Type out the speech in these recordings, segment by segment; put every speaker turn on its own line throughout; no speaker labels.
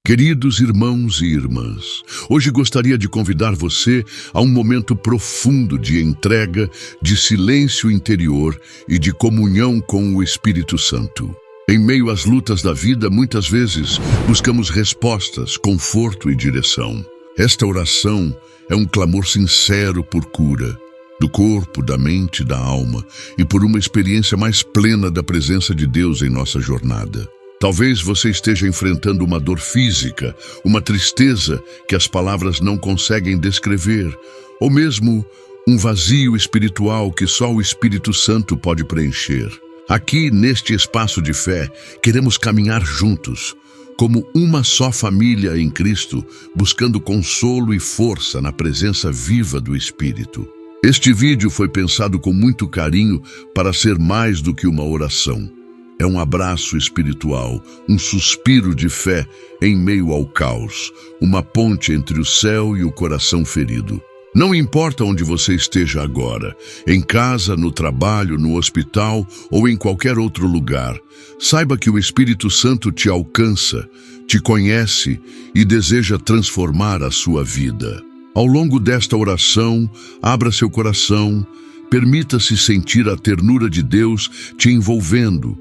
Queridos irmãos e irmãs, hoje gostaria de convidar você a um momento profundo de entrega, de silêncio interior e de comunhão com o Espírito Santo. Em meio às lutas da vida, muitas vezes buscamos respostas, conforto e direção. Esta oração é um clamor sincero por cura, do corpo, da mente, da alma, e por uma experiência mais plena da presença de Deus em nossa jornada. Talvez você esteja enfrentando uma dor física, uma tristeza que as palavras não conseguem descrever, ou mesmo um vazio espiritual que só o Espírito Santo pode preencher. Aqui, neste espaço de fé, queremos caminhar juntos, como uma só família em Cristo, buscando consolo e força na presença viva do Espírito. Este vídeo foi pensado com muito carinho para ser mais do que uma oração. É um abraço espiritual, um suspiro de fé em meio ao caos, uma ponte entre o céu e o coração ferido. Não importa onde você esteja agora, em casa, no trabalho, no hospital ou em qualquer outro lugar, saiba que o Espírito Santo te alcança, te conhece e deseja transformar a sua vida. Ao longo desta oração, abra seu coração, permita-se sentir a ternura de Deus te envolvendo,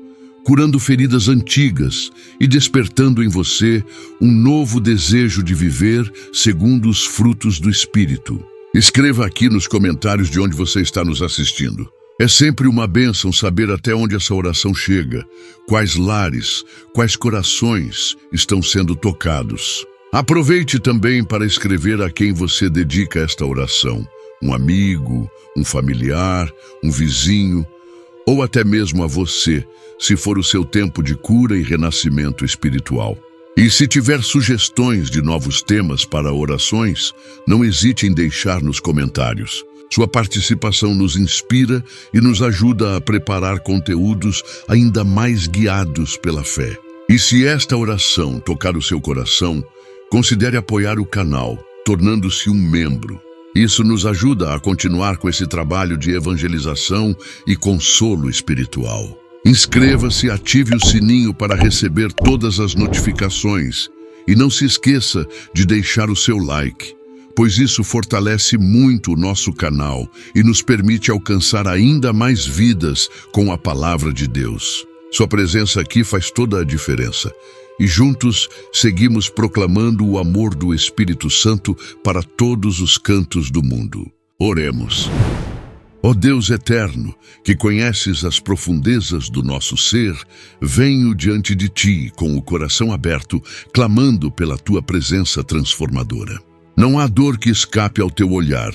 curando feridas antigas e despertando em você um novo desejo de viver segundo os frutos do Espírito. Escreva aqui nos comentários de onde você está nos assistindo. É sempre uma bênção saber até onde essa oração chega, quais lares, quais corações estão sendo tocados. Aproveite também para escrever a quem você dedica esta oração, um amigo, um familiar, um vizinho, ou até mesmo a você, se for o seu tempo de cura e renascimento espiritual. E se tiver sugestões de novos temas para orações, não hesite em deixar nos comentários. Sua participação nos inspira e nos ajuda a preparar conteúdos ainda mais guiados pela fé. E se esta oração tocar o seu coração, considere apoiar o canal, tornando-se um membro. Isso nos ajuda a continuar com esse trabalho de evangelização e consolo espiritual. Inscreva-se, ative o sininho para receber todas as notificações e não se esqueça de deixar o seu like, pois isso fortalece muito o nosso canal e nos permite alcançar ainda mais vidas com a palavra de Deus. Sua presença aqui faz toda a diferença e juntos seguimos proclamando o amor do Espírito Santo para todos os cantos do mundo. Oremos. Ó Deus eterno, que conheces as profundezas do nosso ser, venho diante de Ti com o coração aberto, clamando pela Tua presença transformadora. Não há dor que escape ao Teu olhar,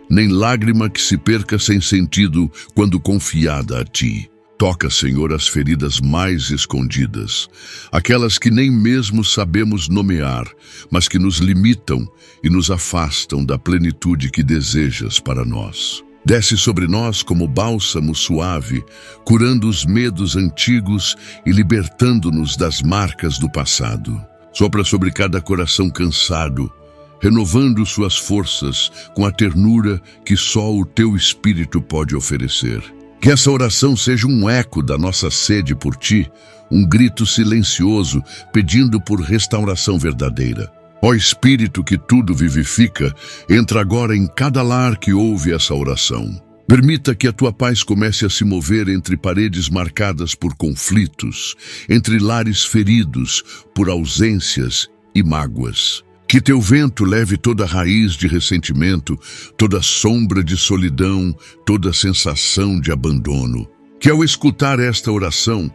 nem lágrima que se perca sem sentido quando confiada a Ti. Toca, Senhor, as feridas mais escondidas, aquelas que nem mesmo sabemos nomear, mas que nos limitam e nos afastam da plenitude que desejas para nós. Desce sobre nós como bálsamo suave, curando os medos antigos e libertando-nos das marcas do passado. Sopra sobre cada coração cansado, renovando suas forças com a ternura que só o Teu Espírito pode oferecer. Que essa oração seja um eco da nossa sede por Ti, um grito silencioso pedindo por restauração verdadeira. Ó Espírito que tudo vivifica, entra agora em cada lar que ouve essa oração. Permita que a Tua paz comece a se mover entre paredes marcadas por conflitos, entre lares feridos por ausências e mágoas. Que Teu vento leve toda raiz de ressentimento, toda sombra de solidão, toda sensação de abandono. Que ao escutar esta oração,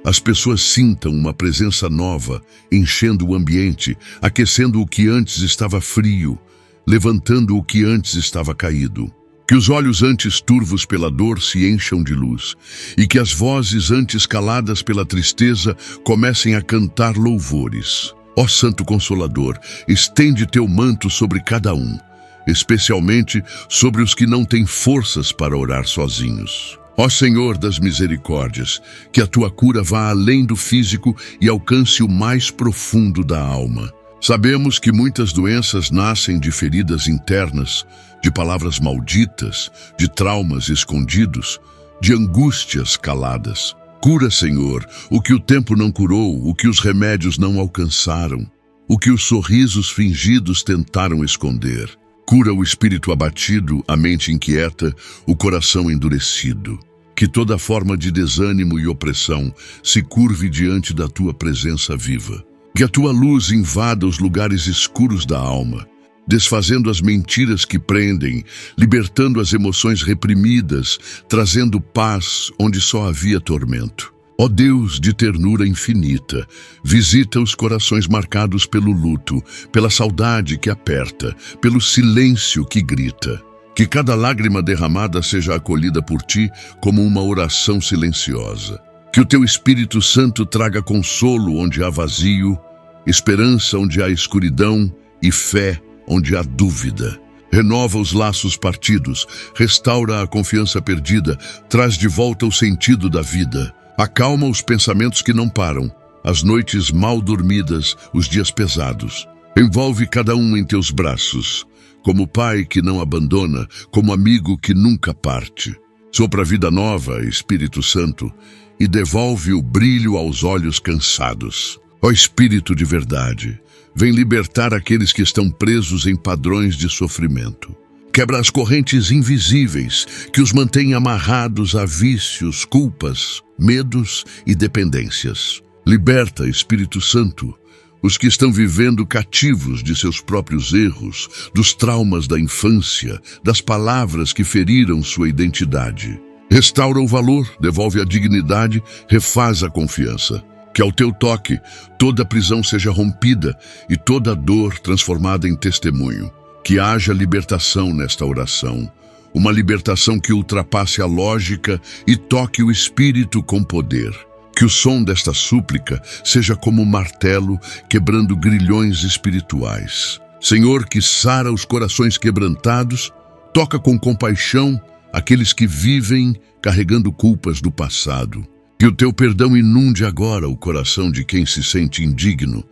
as pessoas sintam uma presença nova, enchendo o ambiente, aquecendo o que antes estava frio, levantando o que antes estava caído. Que os olhos antes turvos pela dor se encham de luz, e que as vozes antes caladas pela tristeza comecem a cantar louvores. Ó Santo Consolador, estende Teu manto sobre cada um, especialmente sobre os que não têm forças para orar sozinhos. Ó Senhor das misericórdias, que a Tua cura vá além do físico e alcance o mais profundo da alma. Sabemos que muitas doenças nascem de feridas internas, de palavras malditas, de traumas escondidos, de angústias caladas. Cura, Senhor, o que o tempo não curou, o que os remédios não alcançaram. o que os sorrisos fingidos tentaram esconder. Cura o espírito abatido, a mente inquieta, o coração endurecido. Que toda forma de desânimo e opressão se curve diante da tua presença viva. Que a tua luz invada os lugares escuros da alma, desfazendo as mentiras que prendem, libertando as emoções reprimidas, trazendo paz onde só havia tormento. Ó Deus de ternura infinita, visita os corações marcados pelo luto, pela saudade que aperta, pelo silêncio que grita. Que cada lágrima derramada seja acolhida por ti como uma oração silenciosa. Que o teu Espírito Santo traga consolo onde há vazio, esperança onde há escuridão e fé onde há dúvida. Renova os laços partidos, restaura a confiança perdida, traz de volta o sentido da vida. Acalma os pensamentos que não param, as noites mal dormidas, os dias pesados. Envolve cada um em teus braços, como pai que não abandona, como amigo que nunca parte. Sopra vida nova, Espírito Santo, e devolve o brilho aos olhos cansados. Ó Espírito de verdade, vem libertar aqueles que estão presos em padrões de sofrimento. Quebra as correntes invisíveis que os mantêm amarrados a vícios, culpas, medos e dependências. Liberta, Espírito Santo, os que estão vivendo cativos de seus próprios erros, dos traumas da infância, das palavras que feriram sua identidade. Restaura o valor, devolve a dignidade, refaz a confiança. Que ao teu toque toda prisão seja rompida e toda dor transformada em testemunho. Que haja libertação nesta oração, uma libertação que ultrapasse a lógica e toque o espírito com poder. Que o som desta súplica seja como um martelo quebrando grilhões espirituais. Senhor, que sara os corações quebrantados, toca com compaixão aqueles que vivem carregando culpas do passado. Que o teu perdão inunde agora o coração de quem se sente indigno,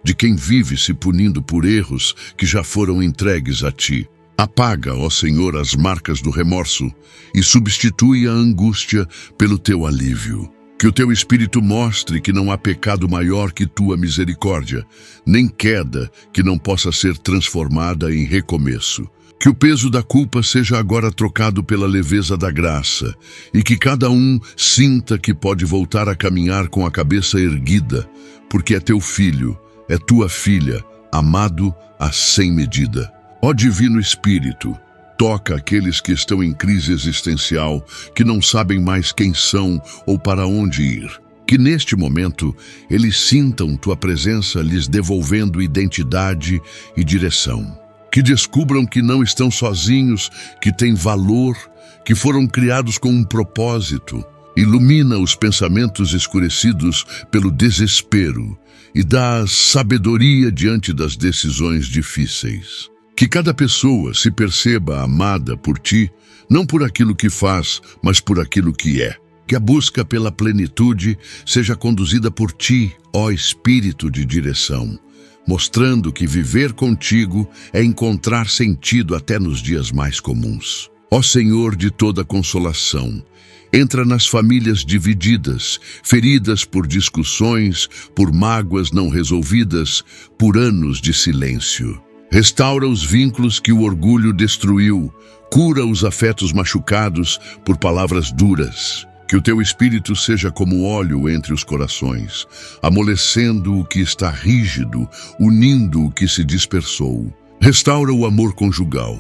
de quem vive se punindo por erros que já foram entregues a ti. Apaga, ó Senhor, as marcas do remorso e substitui a angústia pelo teu alívio. Que o teu Espírito mostre que não há pecado maior que tua misericórdia, nem queda que não possa ser transformada em recomeço. Que o peso da culpa seja agora trocado pela leveza da graça e que cada um sinta que pode voltar a caminhar com a cabeça erguida, porque é teu filho, é tua filha, amado a sem medida. Ó Divino Espírito, toca aqueles que estão em crise existencial, que não sabem mais quem são ou para onde ir. Que neste momento eles sintam tua presença lhes devolvendo identidade e direção. Que descubram que não estão sozinhos, que têm valor, que foram criados com um propósito. Ilumina os pensamentos escurecidos pelo desespero e dá sabedoria diante das decisões difíceis. Que cada pessoa se perceba amada por ti, não por aquilo que faz, mas por aquilo que é. Que a busca pela plenitude seja conduzida por ti, ó Espírito de direção, mostrando que viver contigo é encontrar sentido até nos dias mais comuns. Ó Senhor de toda consolação, entra nas famílias divididas, feridas por discussões, por mágoas não resolvidas, por anos de silêncio. Restaura os vínculos que o orgulho destruiu, cura os afetos machucados por palavras duras. Que o teu Espírito seja como óleo entre os corações, amolecendo o que está rígido, unindo o que se dispersou. Restaura o amor conjugal,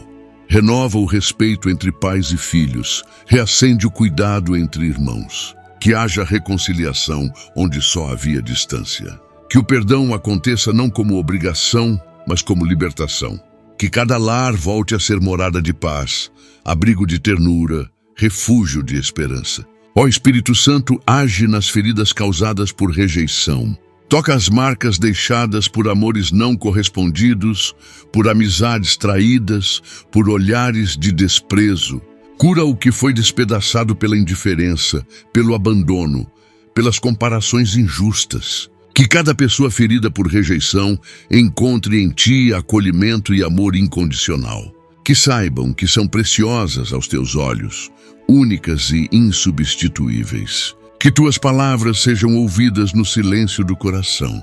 renova o respeito entre pais e filhos, reacende o cuidado entre irmãos. Que haja reconciliação onde só havia distância. Que o perdão aconteça não como obrigação, mas como libertação. Que cada lar volte a ser morada de paz, abrigo de ternura, refúgio de esperança. Ó Espírito Santo, age nas feridas causadas por rejeição. Toca as marcas deixadas por amores não correspondidos, por amizades traídas, por olhares de desprezo. Cura o que foi despedaçado pela indiferença, pelo abandono, pelas comparações injustas. Que cada pessoa ferida por rejeição encontre em ti acolhimento e amor incondicional. Que saibam que são preciosas aos teus olhos, únicas e insubstituíveis. Que tuas palavras sejam ouvidas no silêncio do coração.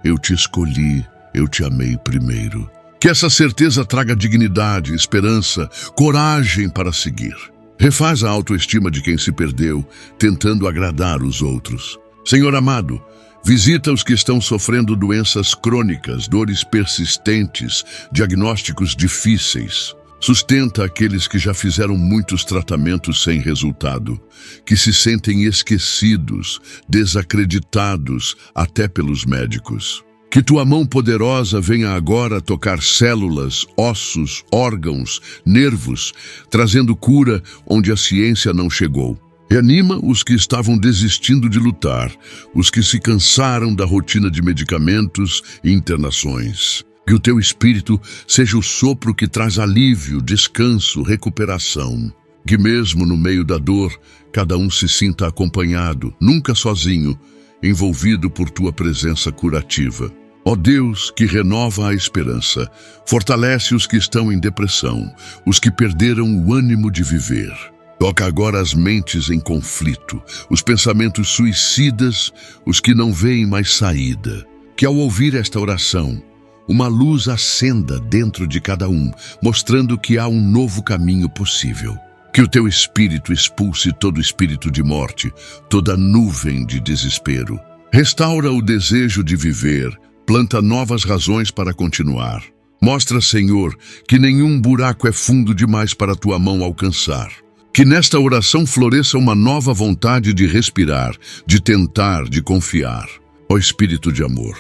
Eu te escolhi, eu te amei primeiro. Que essa certeza traga dignidade, esperança, coragem para seguir. Refaz a autoestima de quem se perdeu, tentando agradar os outros. Senhor amado, visita os que estão sofrendo doenças crônicas, dores persistentes, diagnósticos difíceis. Sustenta aqueles que já fizeram muitos tratamentos sem resultado, que se sentem esquecidos, desacreditados até pelos médicos. Que tua mão poderosa venha agora tocar células, ossos, órgãos, nervos, trazendo cura onde a ciência não chegou. Reanima os que estavam desistindo de lutar, os que se cansaram da rotina de medicamentos e internações. Que o teu espírito seja o sopro que traz alívio, descanso, recuperação. Que mesmo no meio da dor, cada um se sinta acompanhado, nunca sozinho, envolvido por tua presença curativa. Ó Deus, que renova a esperança, fortalece os que estão em depressão, os que perderam o ânimo de viver. Toca agora as mentes em conflito, os pensamentos suicidas, os que não veem mais saída. Que ao ouvir esta oração, uma luz acenda dentro de cada um, mostrando que há um novo caminho possível. Que o teu espírito expulse todo espírito de morte, toda nuvem de desespero. Restaura o desejo de viver, planta novas razões para continuar. Mostra, Senhor, que nenhum buraco é fundo demais para a tua mão alcançar. Que nesta oração floresça uma nova vontade de respirar, de tentar, de confiar. Ó Espírito de amor,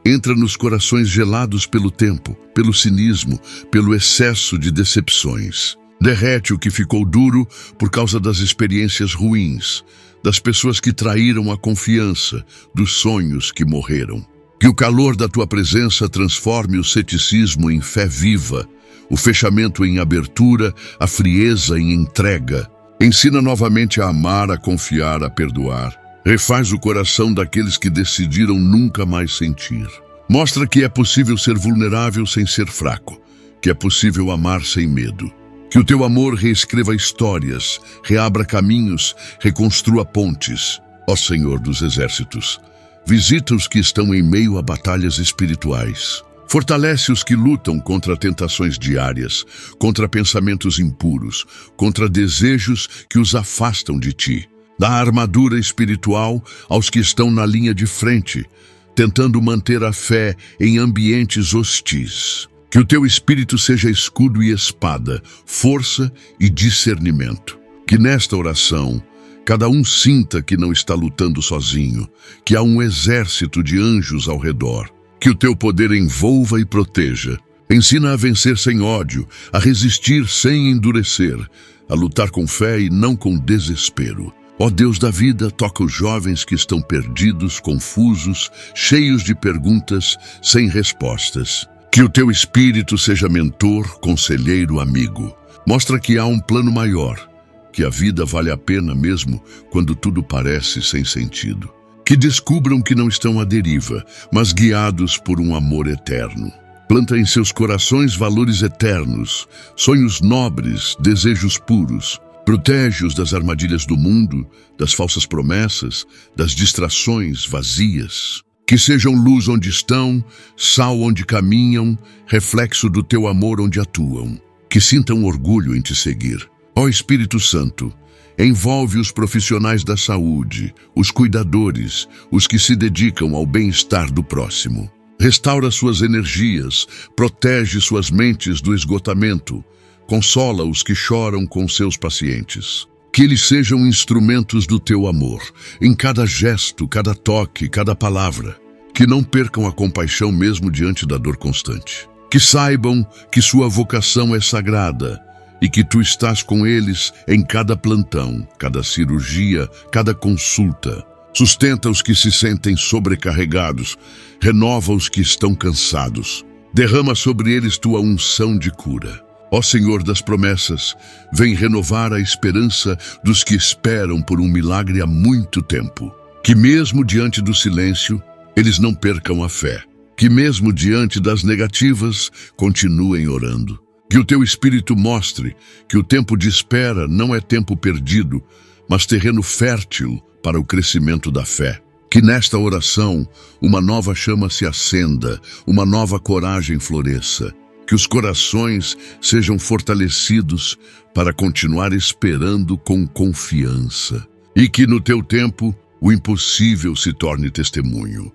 entra nos corações gelados pelo tempo, pelo cinismo, pelo excesso de decepções. Derrete o que ficou duro por causa das experiências ruins, das pessoas que traíram a confiança, dos sonhos que morreram. Que o calor da tua presença transforme o ceticismo em fé viva, o fechamento em abertura, a frieza em entrega. Ensina novamente a amar, a confiar, a perdoar. Refaz o coração daqueles que decidiram nunca mais sentir. Mostra que é possível ser vulnerável sem ser fraco, que é possível amar sem medo. Que o teu amor reescreva histórias, reabra caminhos, reconstrua pontes. Ó Senhor dos Exércitos, visita os que estão em meio a batalhas espirituais. Fortalece os que lutam contra tentações diárias, contra pensamentos impuros, contra desejos que os afastam de ti. Dá armadura espiritual aos que estão na linha de frente, tentando manter a fé em ambientes hostis. Que o teu espírito seja escudo e espada, força e discernimento. Que nesta oração, cada um sinta que não está lutando sozinho, que há um exército de anjos ao redor. Que o teu poder envolva e proteja. Ensina a vencer sem ódio, a resistir sem endurecer, a lutar com fé e não com desespero. Ó Deus da vida, toca os jovens que estão perdidos, confusos, cheios de perguntas, sem respostas. Que o teu espírito seja mentor, conselheiro, amigo. Mostra que há um plano maior, que a vida vale a pena mesmo quando tudo parece sem sentido. Que descubram que não estão à deriva, mas guiados por um amor eterno. Planta em seus corações valores eternos, sonhos nobres, desejos puros. Protege-os das armadilhas do mundo, das falsas promessas, das distrações vazias. Que sejam luz onde estão, sal onde caminham, reflexo do teu amor onde atuam. Que sintam orgulho em te seguir. Ó Espírito Santo, envolve os profissionais da saúde, os cuidadores, os que se dedicam ao bem-estar do próximo. Restaura suas energias, protege suas mentes do esgotamento, consola os que choram com seus pacientes. Que eles sejam instrumentos do teu amor, em cada gesto, cada toque, cada palavra. Que não percam a compaixão mesmo diante da dor constante. Que saibam que sua vocação é sagrada e que tu estás com eles em cada plantão, cada cirurgia, cada consulta. Sustenta os que se sentem sobrecarregados, renova os que estão cansados. Derrama sobre eles tua unção de cura. Ó Senhor das promessas, vem renovar a esperança dos que esperam por um milagre há muito tempo. Que mesmo diante do silêncio, eles não percam a fé. Que mesmo diante das negativas, continuem orando. Que o teu Espírito mostre que o tempo de espera não é tempo perdido, mas terreno fértil para o crescimento da fé. Que nesta oração uma nova chama se acenda, uma nova coragem floresça. Que os corações sejam fortalecidos para continuar esperando com confiança. E que no teu tempo o impossível se torne testemunho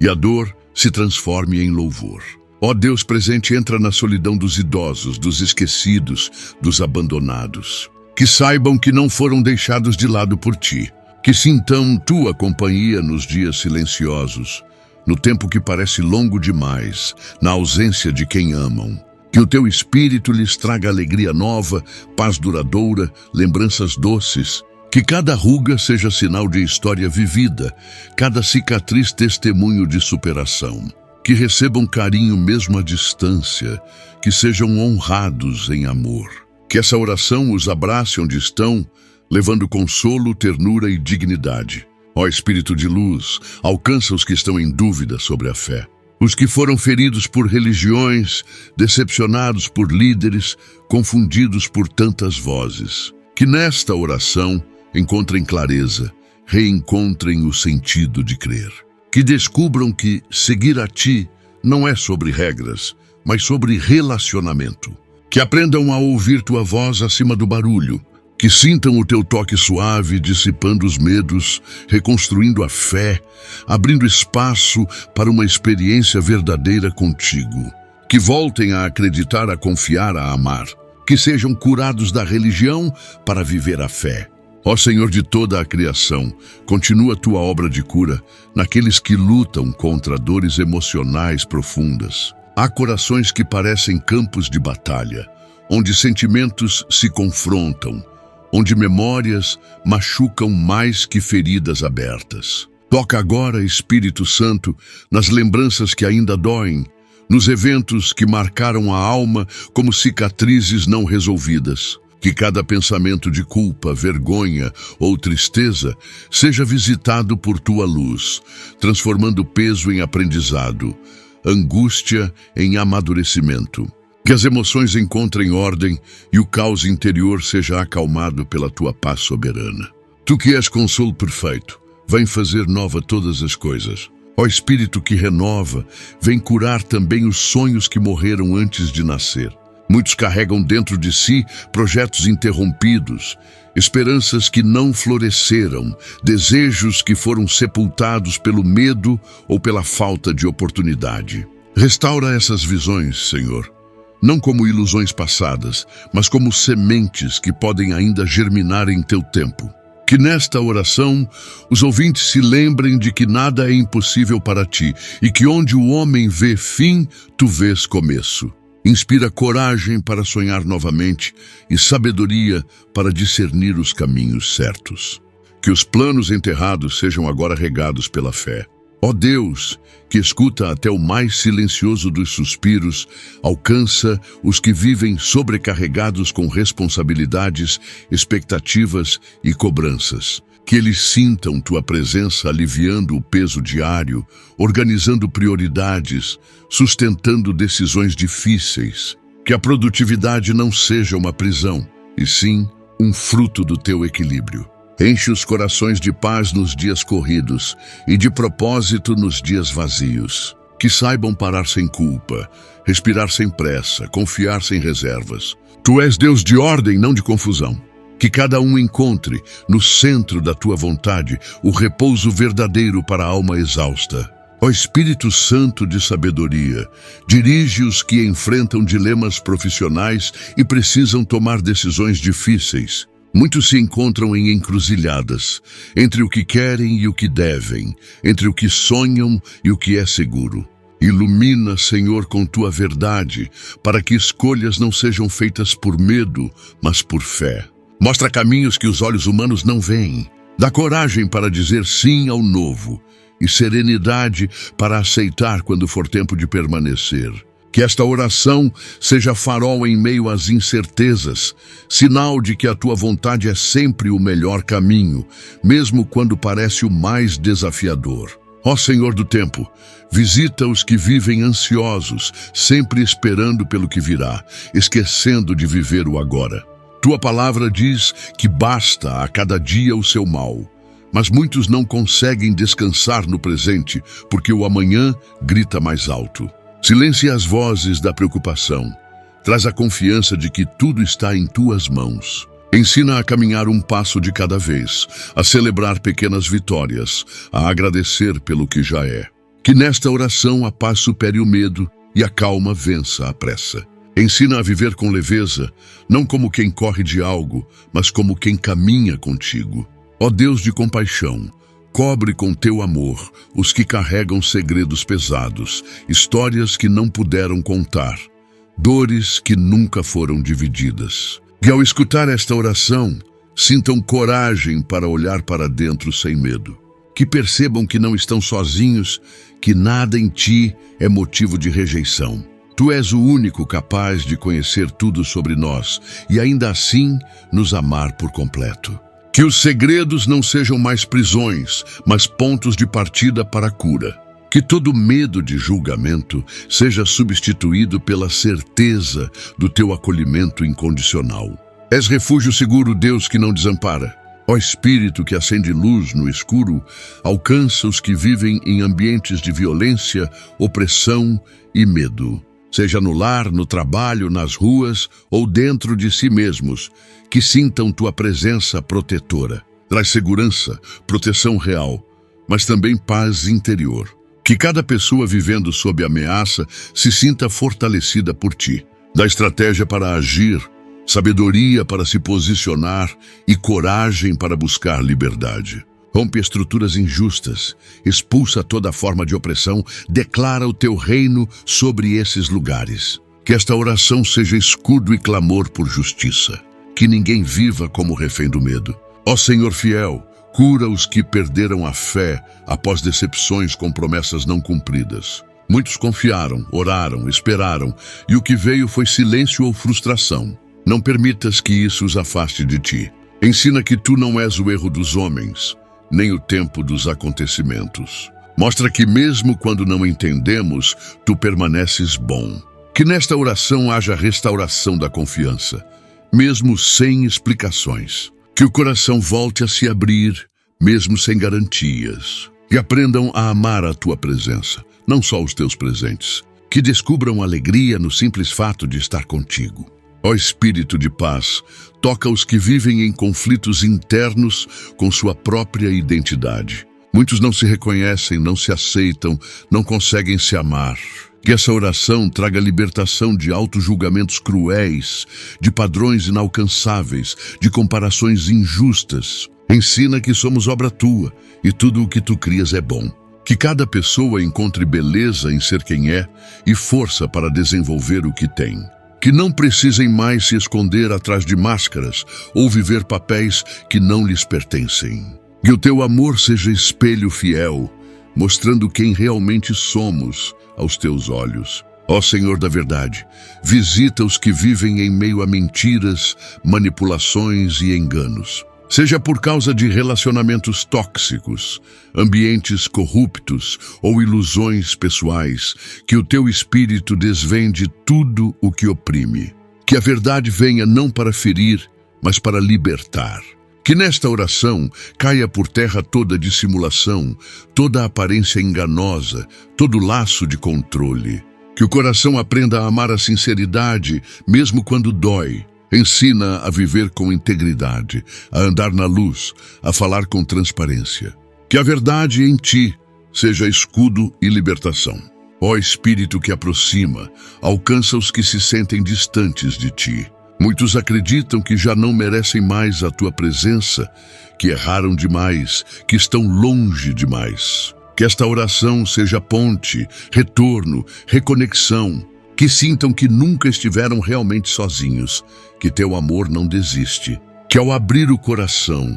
e a dor se transforme em louvor. Ó Deus presente, entra na solidão dos idosos, dos esquecidos, dos abandonados. Que saibam que não foram deixados de lado por ti. Que sintam tua companhia nos dias silenciosos, no tempo que parece longo demais, na ausência de quem amam. Que o teu espírito lhes traga alegria nova, paz duradoura, lembranças doces. Que cada ruga seja sinal de história vivida, cada cicatriz testemunho de superação. Que recebam carinho mesmo à distância, que sejam honrados em amor. Que essa oração os abrace onde estão, levando consolo, ternura e dignidade. Ó Espírito de luz, alcança os que estão em dúvida sobre a fé. Os que foram feridos por religiões, decepcionados por líderes, confundidos por tantas vozes. Que nesta oração encontrem clareza, reencontrem o sentido de crer. Que descubram que seguir a ti não é sobre regras, mas sobre relacionamento. Que aprendam a ouvir tua voz acima do barulho. Que sintam o teu toque suave, dissipando os medos, reconstruindo a fé, abrindo espaço para uma experiência verdadeira contigo. Que voltem a acreditar, a confiar, a amar. Que sejam curados da religião para viver a fé. Ó Senhor de toda a criação, continua tua obra de cura naqueles que lutam contra dores emocionais profundas. Há corações que parecem campos de batalha, onde sentimentos se confrontam, onde memórias machucam mais que feridas abertas. Toca agora, Espírito Santo, nas lembranças que ainda doem, nos eventos que marcaram a alma como cicatrizes não resolvidas. Que cada pensamento de culpa, vergonha ou tristeza seja visitado por tua luz, transformando peso em aprendizado, angústia em amadurecimento. Que as emoções encontrem ordem e o caos interior seja acalmado pela tua paz soberana. Tu que és consolo perfeito, vem fazer nova todas as coisas. Ó Espírito que renova, vem curar também os sonhos que morreram antes de nascer. Muitos carregam dentro de si projetos interrompidos, esperanças que não floresceram, desejos que foram sepultados pelo medo ou pela falta de oportunidade. Restaura essas visões, Senhor, não como ilusões passadas, mas como sementes que podem ainda germinar em teu tempo. Que nesta oração os ouvintes se lembrem de que nada é impossível para ti e que onde o homem vê fim, tu vês começo. Inspira coragem para sonhar novamente e sabedoria para discernir os caminhos certos. Que os planos enterrados sejam agora regados pela fé. Ó Deus, que escuta até o mais silencioso dos suspiros, alcança os que vivem sobrecarregados com responsabilidades, expectativas e cobranças. Que eles sintam tua presença aliviando o peso diário, organizando prioridades, sustentando decisões difíceis. Que a produtividade não seja uma prisão, e sim um fruto do teu equilíbrio. Enche os corações de paz nos dias corridos e de propósito nos dias vazios. Que saibam parar sem culpa, respirar sem pressa, confiar sem reservas. Tu és Deus de ordem, não de confusão. Que cada um encontre, no centro da tua vontade, o repouso verdadeiro para a alma exausta. Ó Espírito Santo de sabedoria, dirige os que enfrentam dilemas profissionais e precisam tomar decisões difíceis. Muitos se encontram em encruzilhadas, entre o que querem e o que devem, entre o que sonham e o que é seguro. Ilumina, Senhor, com tua verdade, para que escolhas não sejam feitas por medo, mas por fé. Mostra caminhos que os olhos humanos não veem. Dá coragem para dizer sim ao novo e serenidade para aceitar quando for tempo de permanecer. Que esta oração seja farol em meio às incertezas, sinal de que a tua vontade é sempre o melhor caminho, mesmo quando parece o mais desafiador. Ó Senhor do tempo, visita os que vivem ansiosos, sempre esperando pelo que virá, esquecendo de viver o agora. Tua palavra diz que basta a cada dia o seu mal, Mas muitos não conseguem descansar no presente porque o amanhã grita mais alto. Silencia as vozes da preocupação. Traz a confiança de que tudo está em tuas mãos. Ensina a caminhar um passo de cada vez, a celebrar pequenas vitórias, a agradecer pelo que já é. Que nesta oração a paz supere o medo e a calma vença a pressa. Ensina a viver com leveza, não como quem corre de algo, mas como quem caminha contigo. Ó Deus de compaixão, cobre com teu amor os que carregam segredos pesados, histórias que não puderam contar, dores que nunca foram divididas. E ao escutar esta oração, sintam coragem para olhar para dentro sem medo. Que percebam que não estão sozinhos, que nada em ti é motivo de rejeição. Tu és o único capaz de conhecer tudo sobre nós e ainda assim nos amar por completo. Que os segredos não sejam mais prisões, mas pontos de partida para a cura. Que todo medo de julgamento seja substituído pela certeza do teu acolhimento incondicional. És refúgio seguro, Deus que não desampara. Ó Espírito que acende luz no escuro, alcança os que vivem em ambientes de violência, opressão e medo. Seja no lar, no trabalho, nas ruas ou dentro de si mesmos, que sintam tua presença protetora. Traz segurança, proteção real, mas também paz interior. Que cada pessoa vivendo sob ameaça se sinta fortalecida por ti. Dá estratégia para agir, sabedoria para se posicionar e coragem para buscar liberdade. Rompe estruturas injustas, expulsa toda forma de opressão, declara o teu reino sobre esses lugares. Que esta oração seja escudo e clamor por justiça. Que ninguém viva como refém do medo. Ó Senhor fiel, cura os que perderam a fé após decepções com promessas não cumpridas. Muitos confiaram, oraram, esperaram, e o que veio foi silêncio ou frustração. Não permitas que isso os afaste de ti. Ensina que tu não és o erro dos homens, nem o tempo dos acontecimentos. Mostra que mesmo quando não entendemos, tu permaneces bom. Que nesta oração haja restauração da confiança, mesmo sem explicações. Que o coração volte a se abrir, mesmo sem garantias. Que aprendam a amar a tua presença, não só os teus presentes. Que descubram alegria no simples fato de estar contigo. Ó Espírito de paz, toca os que vivem em conflitos internos com sua própria identidade. Muitos não se reconhecem, não se aceitam, não conseguem se amar. Que essa oração traga libertação de auto-julgamentos cruéis, de padrões inalcançáveis, de comparações injustas. Ensina que somos obra tua e tudo o que tu crias é bom. Que cada pessoa encontre beleza em ser quem é e força para desenvolver o que tem. Que não precisem mais se esconder atrás de máscaras ou viver papéis que não lhes pertencem. Que o teu amor seja espelho fiel, mostrando quem realmente somos aos teus olhos. Ó Senhor da verdade, visita os que vivem em meio a mentiras, manipulações e enganos. Seja por causa de relacionamentos tóxicos, ambientes corruptos ou ilusões pessoais, que o teu Espírito desvende tudo o que oprime. Que a verdade venha não para ferir, mas para libertar. Que nesta oração caia por terra toda dissimulação, toda aparência enganosa, todo laço de controle. Que o coração aprenda a amar a sinceridade, mesmo quando dói. Ensina a viver com integridade, a andar na luz, a falar com transparência. Que a verdade em ti seja escudo e libertação. Ó Espírito que aproxima, alcança os que se sentem distantes de ti. Muitos acreditam que já não merecem mais a tua presença, que erraram demais, que estão longe demais. Que esta oração seja ponte, retorno, reconexão. Que sintam que nunca estiveram realmente sozinhos, que teu amor não desiste. Que ao abrir o coração,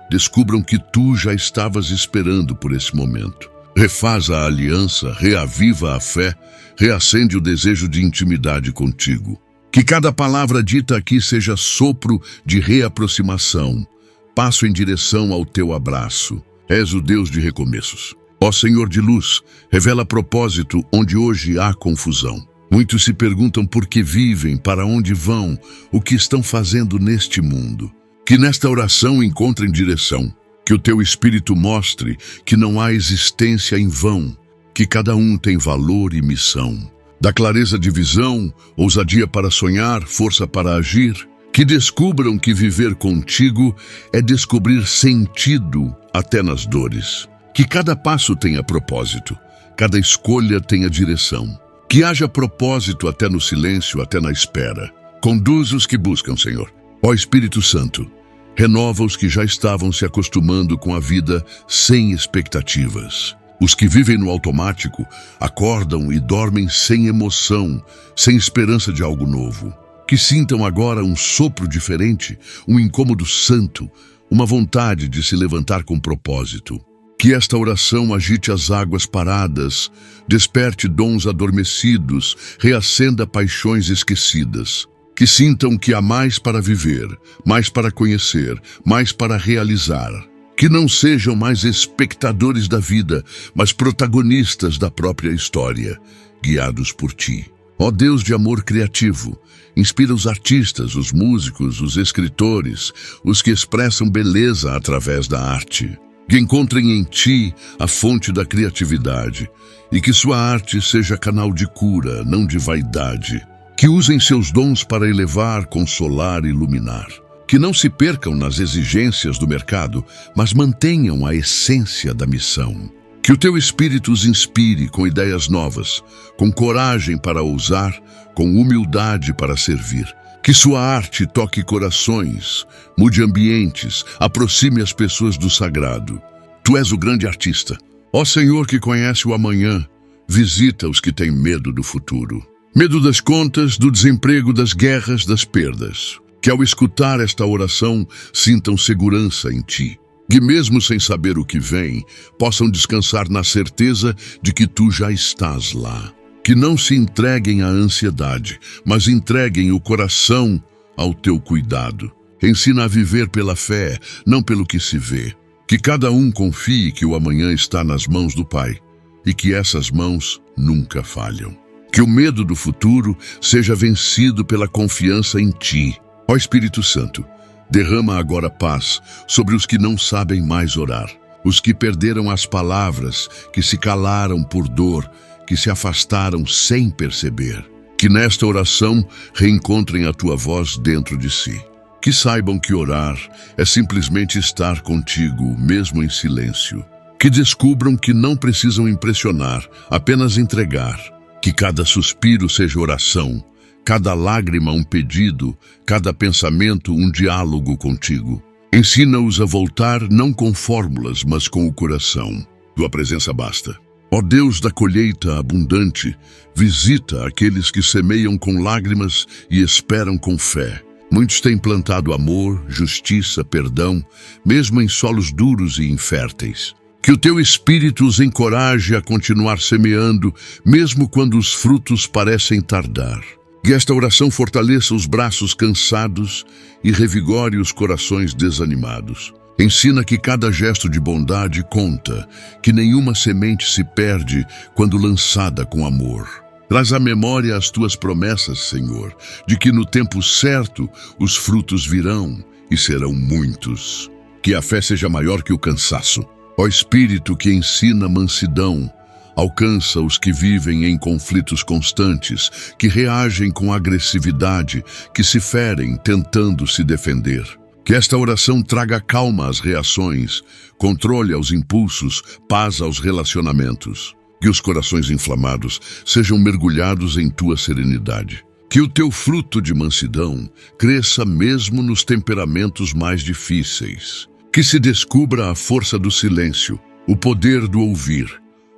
descubram que tu já estavas esperando por esse momento. Refaz a aliança, reaviva a fé, reacende o desejo de intimidade contigo. Que cada palavra dita aqui seja sopro de reaproximação, passo em direção ao teu abraço. És o Deus de recomeços. Ó Senhor de luz, revela propósito onde hoje há confusão. Muitos se perguntam por que vivem, para onde vão, o que estão fazendo neste mundo. Que nesta oração encontrem direção. Que Que o teu espírito mostre que não há existência em vão, que cada um tem valor e missão. Dá clareza de visão, ousadia para sonhar, força para agir. Que descubram que viver contigo é descobrir sentido até nas dores. Que cada passo tenha propósito, cada escolha tenha direção. Que haja propósito até no silêncio, até na espera. Conduz os que buscam, Senhor. Ó Espírito Santo, renova os que já estavam se acostumando com a vida sem expectativas. Os que vivem no automático acordam e dormem sem emoção, sem esperança de algo novo. Que sintam agora um sopro diferente, um incômodo santo, uma vontade de se levantar com propósito. Que esta oração agite as águas paradas, desperte dons adormecidos, reacenda paixões esquecidas. Que sintam que há mais para viver, mais para conhecer, mais para realizar. Que não sejam mais espectadores da vida, mas protagonistas da própria história, guiados por ti. Ó Deus de amor criativo, inspira os artistas, os músicos, os escritores, os que expressam beleza através da arte. Que encontrem em ti a fonte da criatividade e que sua arte seja canal de cura, não de vaidade. Que usem seus dons para elevar, consolar e iluminar. Que não se percam nas exigências do mercado, mas mantenham a essência da missão. Que o teu Espírito os inspire com ideias novas, com coragem para ousar, com humildade para servir. Que sua arte toque corações, mude ambientes, aproxime as pessoas do sagrado. Tu és o grande artista. Ó Senhor que conhece o amanhã, visita os que têm medo do futuro. Medo das contas, do desemprego, das guerras, das perdas. Que ao escutar esta oração sintam segurança em ti. Que mesmo sem saber o que vem, possam descansar na certeza de que tu já estás lá. Que não se entreguem à ansiedade, mas entreguem o coração ao teu cuidado. Ensina a viver pela fé, não pelo que se vê. Que cada um confie que o amanhã está nas mãos do Pai e que essas mãos nunca falham. Que o medo do futuro seja vencido pela confiança em ti. Ó Espírito Santo, derrama agora paz sobre os que não sabem mais orar, os que perderam as palavras, que se calaram por dor, que se afastaram sem perceber. Que nesta oração reencontrem a tua voz dentro de si. Que saibam que orar é simplesmente estar contigo, mesmo em silêncio. Que descubram que não precisam impressionar, apenas entregar. Que cada suspiro seja oração, cada lágrima um pedido, cada pensamento um diálogo contigo. Ensina-os a voltar não com fórmulas, mas com o coração. Tua presença basta. Ó Deus da colheita abundante, visita aqueles que semeiam com lágrimas e esperam com fé. Muitos têm plantado amor, justiça, perdão, mesmo em solos duros e inférteis. Que o teu Espírito os encoraje a continuar semeando, mesmo quando os frutos parecem tardar. Que esta oração fortaleça os braços cansados e revigore os corações desanimados. Ensina que cada gesto de bondade conta, que nenhuma semente se perde quando lançada com amor. Traz à memória as tuas promessas, Senhor, de que no tempo certo os frutos virão e serão muitos. Que a fé seja maior que o cansaço. Ó Espírito que ensina mansidão, alcança os que vivem em conflitos constantes, que reagem com agressividade, que se ferem tentando se defender. Que esta oração traga calma às reações, controle aos impulsos, paz aos relacionamentos. Que os corações inflamados sejam mergulhados em tua serenidade. Que o teu fruto de mansidão cresça mesmo nos temperamentos mais difíceis. Que se descubra a força do silêncio, o poder do ouvir,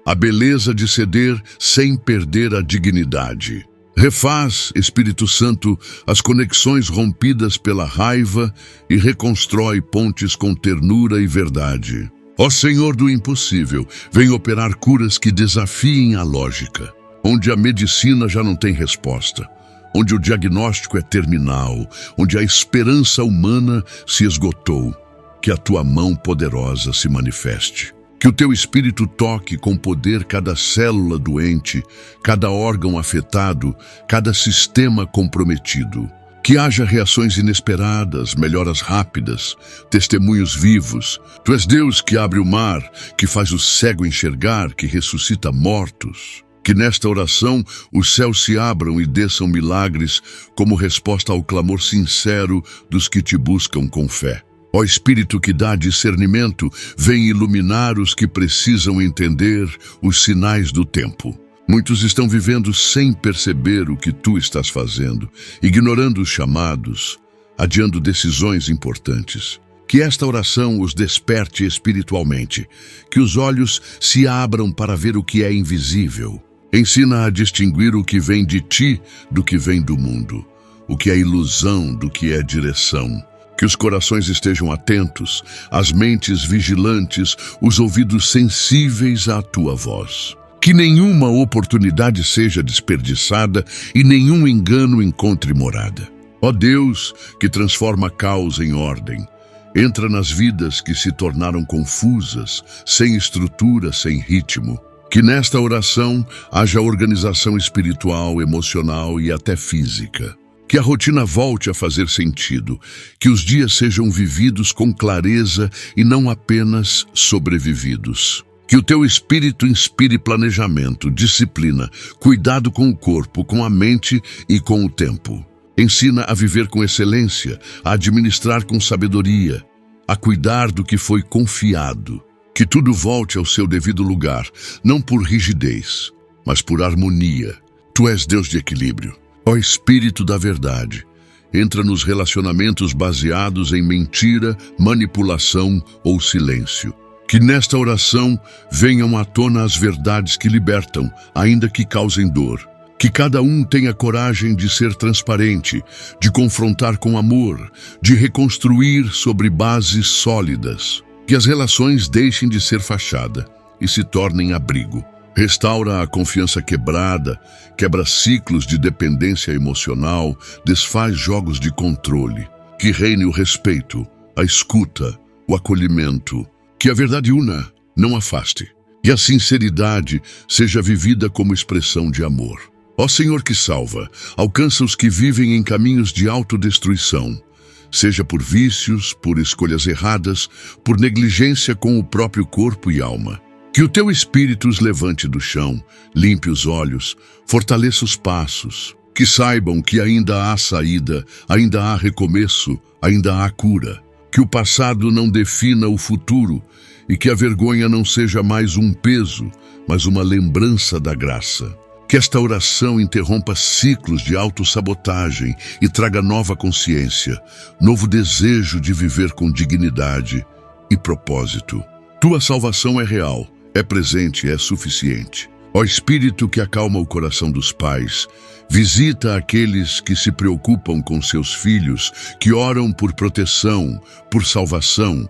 a beleza de ceder sem perder a dignidade. Refaz, Espírito Santo, as conexões rompidas pela raiva e reconstrói pontes com ternura e verdade. Ó Senhor do impossível, vem operar curas que desafiem a lógica, onde a medicina já não tem resposta, onde o diagnóstico é terminal, onde a esperança humana se esgotou. Que a tua mão poderosa se manifeste. Que o teu Espírito toque com poder cada célula doente, cada órgão afetado, cada sistema comprometido. Que haja reações inesperadas, melhoras rápidas, testemunhos vivos. Tu és Deus que abre o mar, que faz o cego enxergar, que ressuscita mortos. Que nesta oração os céus se abram e desçam milagres como resposta ao clamor sincero dos que te buscam com fé. Ó Espírito que dá discernimento, vem iluminar os que precisam entender os sinais do tempo. Muitos estão vivendo sem perceber o que tu estás fazendo, ignorando os chamados, adiando decisões importantes. Que esta oração os desperte espiritualmente, que os olhos se abram para ver o que é invisível. Ensina a distinguir o que vem de ti do que vem do mundo, o que é ilusão do que é direção. Que os corações estejam atentos, as mentes vigilantes, os ouvidos sensíveis à tua voz. Que nenhuma oportunidade seja desperdiçada e nenhum engano encontre morada. Ó Deus, que transforma caos em ordem, entra nas vidas que se tornaram confusas, sem estrutura, sem ritmo. Que nesta oração haja organização espiritual, emocional e até física. Que a rotina volte a fazer sentido, que os dias sejam vividos com clareza e não apenas sobrevividos. Que o teu Espírito inspire planejamento, disciplina, cuidado com o corpo, com a mente e com o tempo. Ensina a viver com excelência, a administrar com sabedoria, a cuidar do que foi confiado. Que tudo volte ao seu devido lugar, não por rigidez, mas por harmonia. Tu és Deus de equilíbrio. Ó Espírito da verdade, entra nos relacionamentos baseados em mentira, manipulação ou silêncio. Que nesta oração venham à tona as verdades que libertam, ainda que causem dor. Que cada um tenha coragem de ser transparente, de confrontar com amor, de reconstruir sobre bases sólidas. Que as relações deixem de ser fachada e se tornem abrigo. Restaura a confiança quebrada, quebra ciclos de dependência emocional, desfaz jogos de controle. Que reine o respeito, a escuta, o acolhimento. Que a verdade una, não afaste. E a sinceridade seja vivida como expressão de amor. Ó Senhor que salva, alcança os que vivem em caminhos de autodestruição, seja por vícios, por escolhas erradas, por negligência com o próprio corpo e alma. Que o teu Espírito os levante do chão, limpe os olhos, fortaleça os passos. Que saibam que ainda há saída, ainda há recomeço, ainda há cura. Que o passado não defina o futuro e que a vergonha não seja mais um peso, mas uma lembrança da graça. Que esta oração interrompa ciclos de autossabotagem e traga nova consciência, novo desejo de viver com dignidade e propósito. Tua salvação é real, é presente, é suficiente. Ó Espírito que acalma o coração dos pais, visita aqueles que se preocupam com seus filhos, que oram por proteção, por salvação,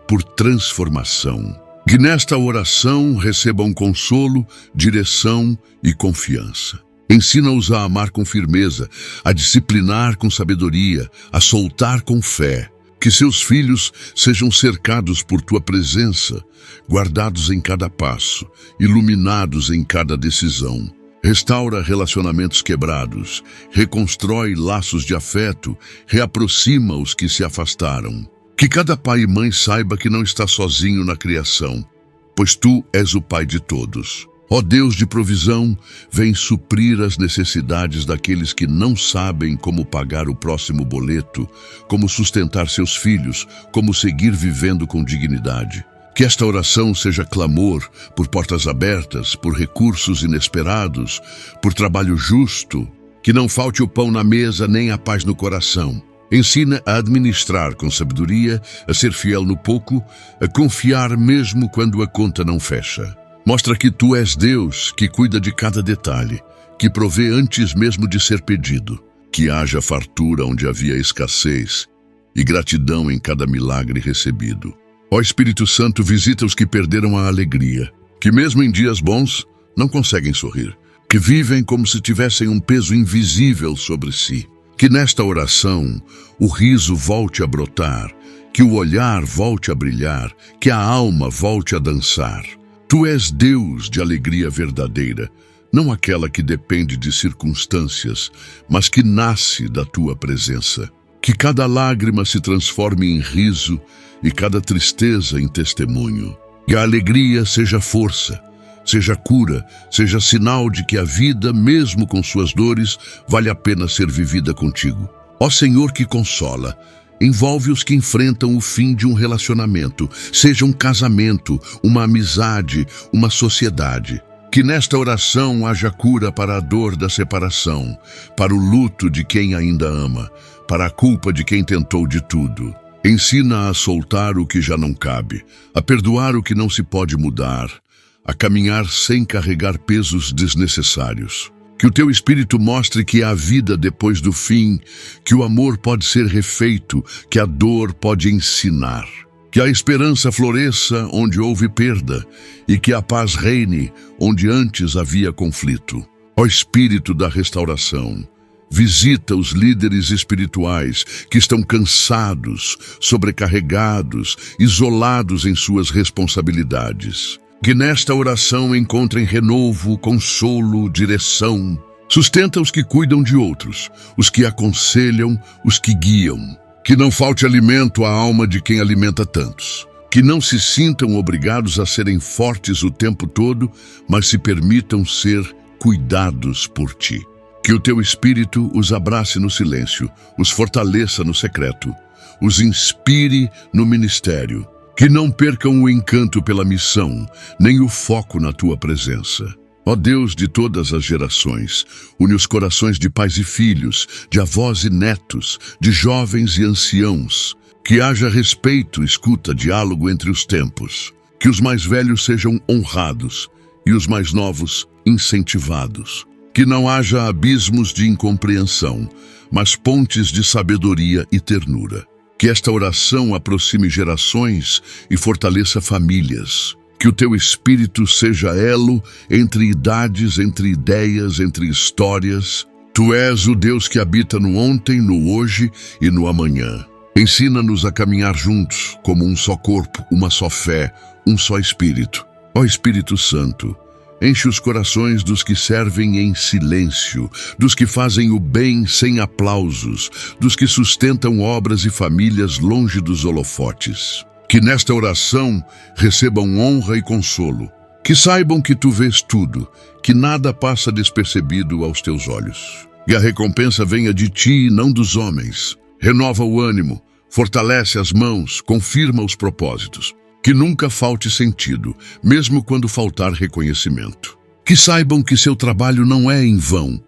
por transformação. Que nesta oração recebam consolo, direção e confiança. Ensina-os a amar com firmeza, a disciplinar com sabedoria, a soltar com fé. Que seus filhos sejam cercados por tua presença, guardados em cada passo, iluminados em cada decisão. Restaura relacionamentos quebrados, reconstrói laços de afeto, reaproxima os que se afastaram. Que cada pai e mãe saiba que não está sozinho na criação, pois tu és o Pai de todos. Ó Deus de provisão, vem suprir as necessidades daqueles que não sabem como pagar o próximo boleto, como sustentar seus filhos, como seguir vivendo com dignidade. Que esta oração seja clamor por portas abertas, por recursos inesperados, por trabalho justo, que não falte o pão na mesa nem a paz no coração. Ensina a administrar com sabedoria, a ser fiel no pouco, a confiar mesmo quando a conta não fecha. Mostra que tu és Deus, que cuida de cada detalhe, que provê antes mesmo de ser pedido. Que haja fartura onde havia escassez e gratidão em cada milagre recebido. Ó Espírito Santo, visita os que perderam a alegria, que mesmo em dias bons não conseguem sorrir, que vivem como se tivessem um peso invisível sobre si. Que nesta oração o riso volte a brotar, que o olhar volte a brilhar, que a alma volte a dançar. Tu és Deus de alegria verdadeira, não aquela que depende de circunstâncias, mas que nasce da tua presença. Que cada lágrima se transforme em riso e cada tristeza em testemunho. Que a alegria seja força, seja cura, seja sinal de que a vida, mesmo com suas dores, vale a pena ser vivida contigo. Ó Senhor que consola, envolve os que enfrentam o fim de um relacionamento, seja um casamento, uma amizade, uma sociedade. Que nesta oração haja cura para a dor da separação, para o luto de quem ainda ama, para a culpa de quem tentou de tudo. Ensina a soltar o que já não cabe, a perdoar o que não se pode mudar, a caminhar sem carregar pesos desnecessários. Que o teu Espírito mostre que há vida depois do fim, que o amor pode ser refeito, que a dor pode ensinar. Que a esperança floresça onde houve perda e que a paz reine onde antes havia conflito. Ó Espírito da restauração, visita os líderes espirituais que estão cansados, sobrecarregados, isolados em suas responsabilidades. Que nesta oração encontrem renovo, consolo, direção. Sustenta os que cuidam de outros, os que aconselham, os que guiam. Que não falte alimento à alma de quem alimenta tantos. Que não se sintam obrigados a serem fortes o tempo todo, mas se permitam ser cuidados por ti. Que o teu Espírito os abrace no silêncio, os fortaleça no secreto, os inspire no ministério. Que não percam o encanto pela missão, nem o foco na tua presença. Ó Deus de todas as gerações, une os corações de pais e filhos, de avós e netos, de jovens e anciãos. Que haja respeito, escuta, diálogo entre os tempos. Que os mais velhos sejam honrados e os mais novos incentivados. Que não haja abismos de incompreensão, mas pontes de sabedoria e ternura. Que esta oração aproxime gerações e fortaleça famílias. Que o teu Espírito seja elo entre idades, entre ideias, entre histórias. Tu és o Deus que habita no ontem, no hoje e no amanhã. Ensina-nos a caminhar juntos, como um só corpo, uma só fé, um só Espírito. Ó Espírito Santo, enche os corações dos que servem em silêncio, dos que fazem o bem sem aplausos, dos que sustentam obras e famílias longe dos holofotes. Que nesta oração recebam honra e consolo. Que saibam que tu vês tudo, que nada passa despercebido aos teus olhos. Que a recompensa venha de ti e não dos homens. Renova o ânimo, fortalece as mãos, confirma os propósitos. Que nunca falte sentido, mesmo quando faltar reconhecimento. Que saibam que seu trabalho não é em vão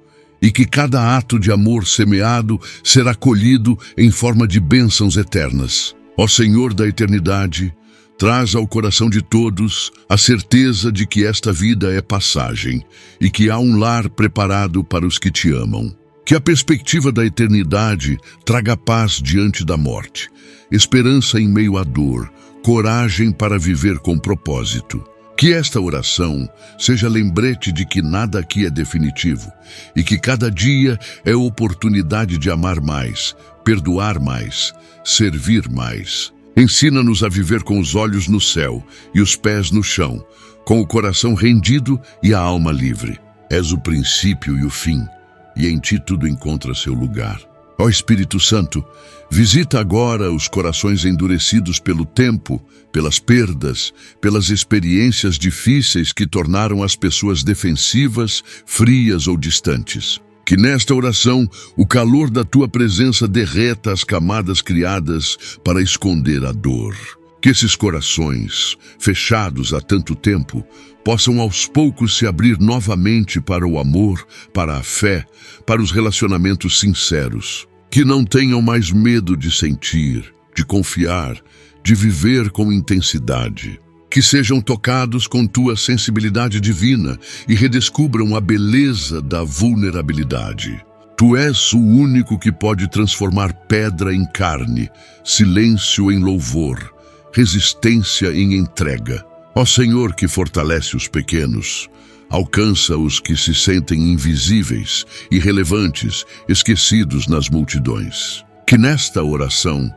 e que cada ato de amor semeado será colhido em forma de bênçãos eternas. Ó Senhor da eternidade, traz ao coração de todos a certeza de que esta vida é passagem e que há um lar preparado para os que te amam. Que a perspectiva da eternidade traga paz diante da morte, esperança em meio à dor, coragem para viver com propósito. Que esta oração seja lembrete de que nada aqui é definitivo e que cada dia é oportunidade de amar mais, perdoar mais, servir mais. Ensina-nos a viver com os olhos no céu e os pés no chão, com o coração rendido e a alma livre. És o princípio e o fim, e em ti tudo encontra seu lugar. Ó Espírito Santo, visita agora os corações endurecidos pelo tempo, pelas perdas, pelas experiências difíceis que tornaram as pessoas defensivas, frias ou distantes. Que nesta oração o calor da tua presença derreta as camadas criadas para esconder a dor. Que esses corações, fechados há tanto tempo, possam aos poucos se abrir novamente para o amor, para a fé, para os relacionamentos sinceros. Que não tenham mais medo de sentir, de confiar, de viver com intensidade. Que sejam tocados com tua sensibilidade divina e redescubram a beleza da vulnerabilidade. Tu és o único que pode transformar pedra em carne, silêncio em louvor, resistência em entrega. Ó Senhor que fortalece os pequenos, alcança os que se sentem invisíveis, irrelevantes, esquecidos nas multidões. Que nesta oração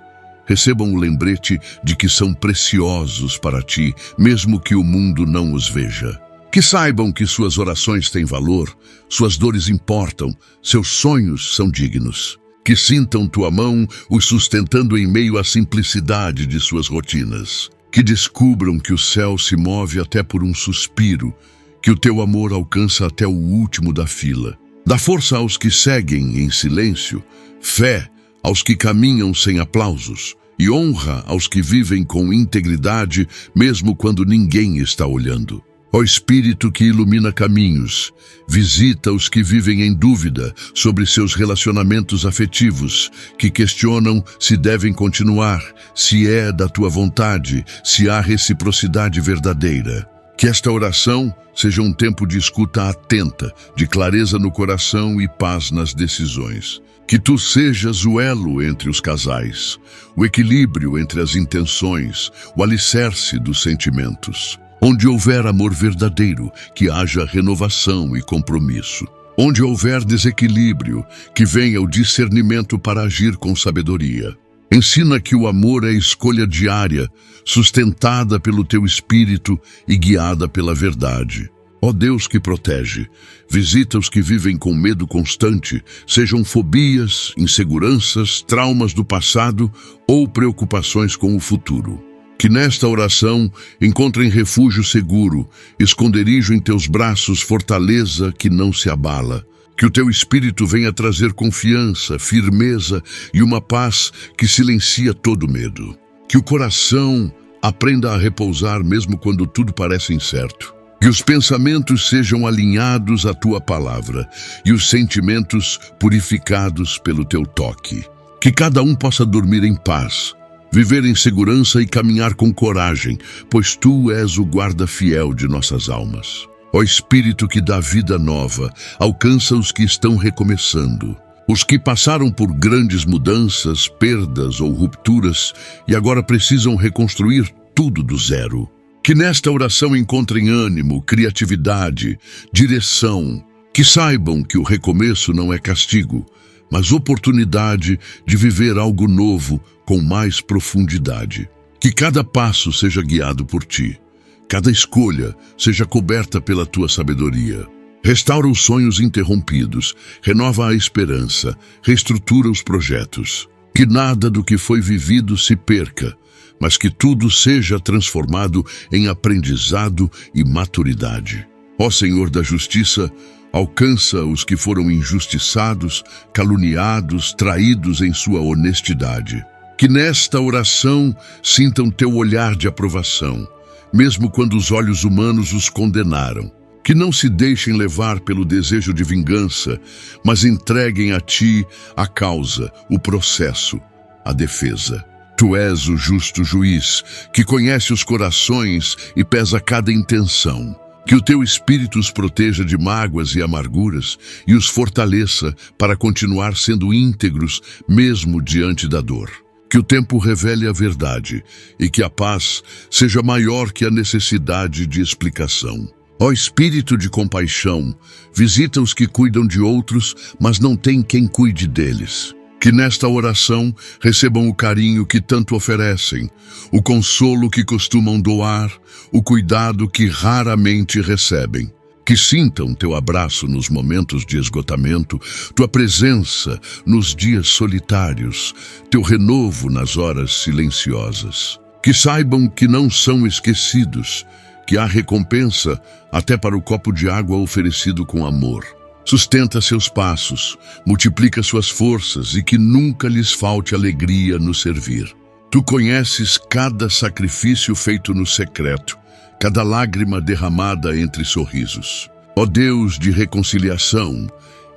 recebam o lembrete de que são preciosos para ti, mesmo que o mundo não os veja. Que saibam que suas orações têm valor, suas dores importam, seus sonhos são dignos. Que sintam tua mão os sustentando em meio à simplicidade de suas rotinas. Que descubram que o céu se move até por um suspiro, que o teu amor alcança até o último da fila. Dá força aos que seguem em silêncio, fé aos que caminham sem aplausos e honra aos que vivem com integridade mesmo quando ninguém está olhando. Ó Espírito que ilumina caminhos, visita os que vivem em dúvida sobre seus relacionamentos afetivos, que questionam se devem continuar, se é da tua vontade, se há reciprocidade verdadeira. Que esta oração seja um tempo de escuta atenta, de clareza no coração e paz nas decisões. Que tu sejas o elo entre os casais, o equilíbrio entre as intenções, o alicerce dos sentimentos. Onde houver amor verdadeiro, que haja renovação e compromisso. Onde houver desequilíbrio, que venha o discernimento para agir com sabedoria. Ensina que o amor é escolha diária, sustentada pelo teu espírito e guiada pela verdade. Ó Deus que protege, visita os que vivem com medo constante, sejam fobias, inseguranças, traumas do passado ou preocupações com o futuro. Que nesta oração encontrem refúgio seguro, esconderijo em teus braços, fortaleza que não se abala. Que o teu Espírito venha trazer confiança, firmeza e uma paz que silencia todo medo. Que o coração aprenda a repousar mesmo quando tudo parece incerto. Que os pensamentos sejam alinhados à tua palavra e os sentimentos purificados pelo teu toque. Que cada um possa dormir em paz, viver em segurança e caminhar com coragem, pois tu és o guarda fiel de nossas almas. Ó Espírito que dá vida nova, alcança os que estão recomeçando. Os que passaram por grandes mudanças, perdas ou rupturas e agora precisam reconstruir tudo do zero. Que nesta oração encontrem ânimo, criatividade, direção. Que saibam que o recomeço não é castigo, mas oportunidade de viver algo novo com mais profundidade. Que cada passo seja guiado por ti, cada escolha seja coberta pela tua sabedoria. Restaura os sonhos interrompidos, renova a esperança, reestrutura os projetos. Que nada do que foi vivido se perca, mas que tudo seja transformado em aprendizado e maturidade. Ó Senhor da Justiça, alcança os que foram injustiçados, caluniados, traídos em sua honestidade. Que nesta oração sintam teu olhar de aprovação, mesmo quando os olhos humanos os condenaram. Que não se deixem levar pelo desejo de vingança, mas entreguem a ti a causa, o processo, a defesa. Tu és o justo juiz, que conhece os corações e pesa cada intenção. Que o teu Espírito os proteja de mágoas e amarguras e os fortaleça para continuar sendo íntegros mesmo diante da dor. Que o tempo revele a verdade e que a paz seja maior que a necessidade de explicação. Ó Espírito de compaixão, visita os que cuidam de outros, mas não têm quem cuide deles. Que nesta oração recebam o carinho que tanto oferecem, o consolo que costumam doar, o cuidado que raramente recebem. Que sintam teu abraço nos momentos de esgotamento, tua presença nos dias solitários, teu renovo nas horas silenciosas. Que saibam que não são esquecidos, que há recompensa até para o copo de água oferecido com amor. Sustenta seus passos, multiplica suas forças e que nunca lhes falte alegria no servir. Tu conheces cada sacrifício feito no secreto, cada lágrima derramada entre sorrisos. Ó Deus de reconciliação,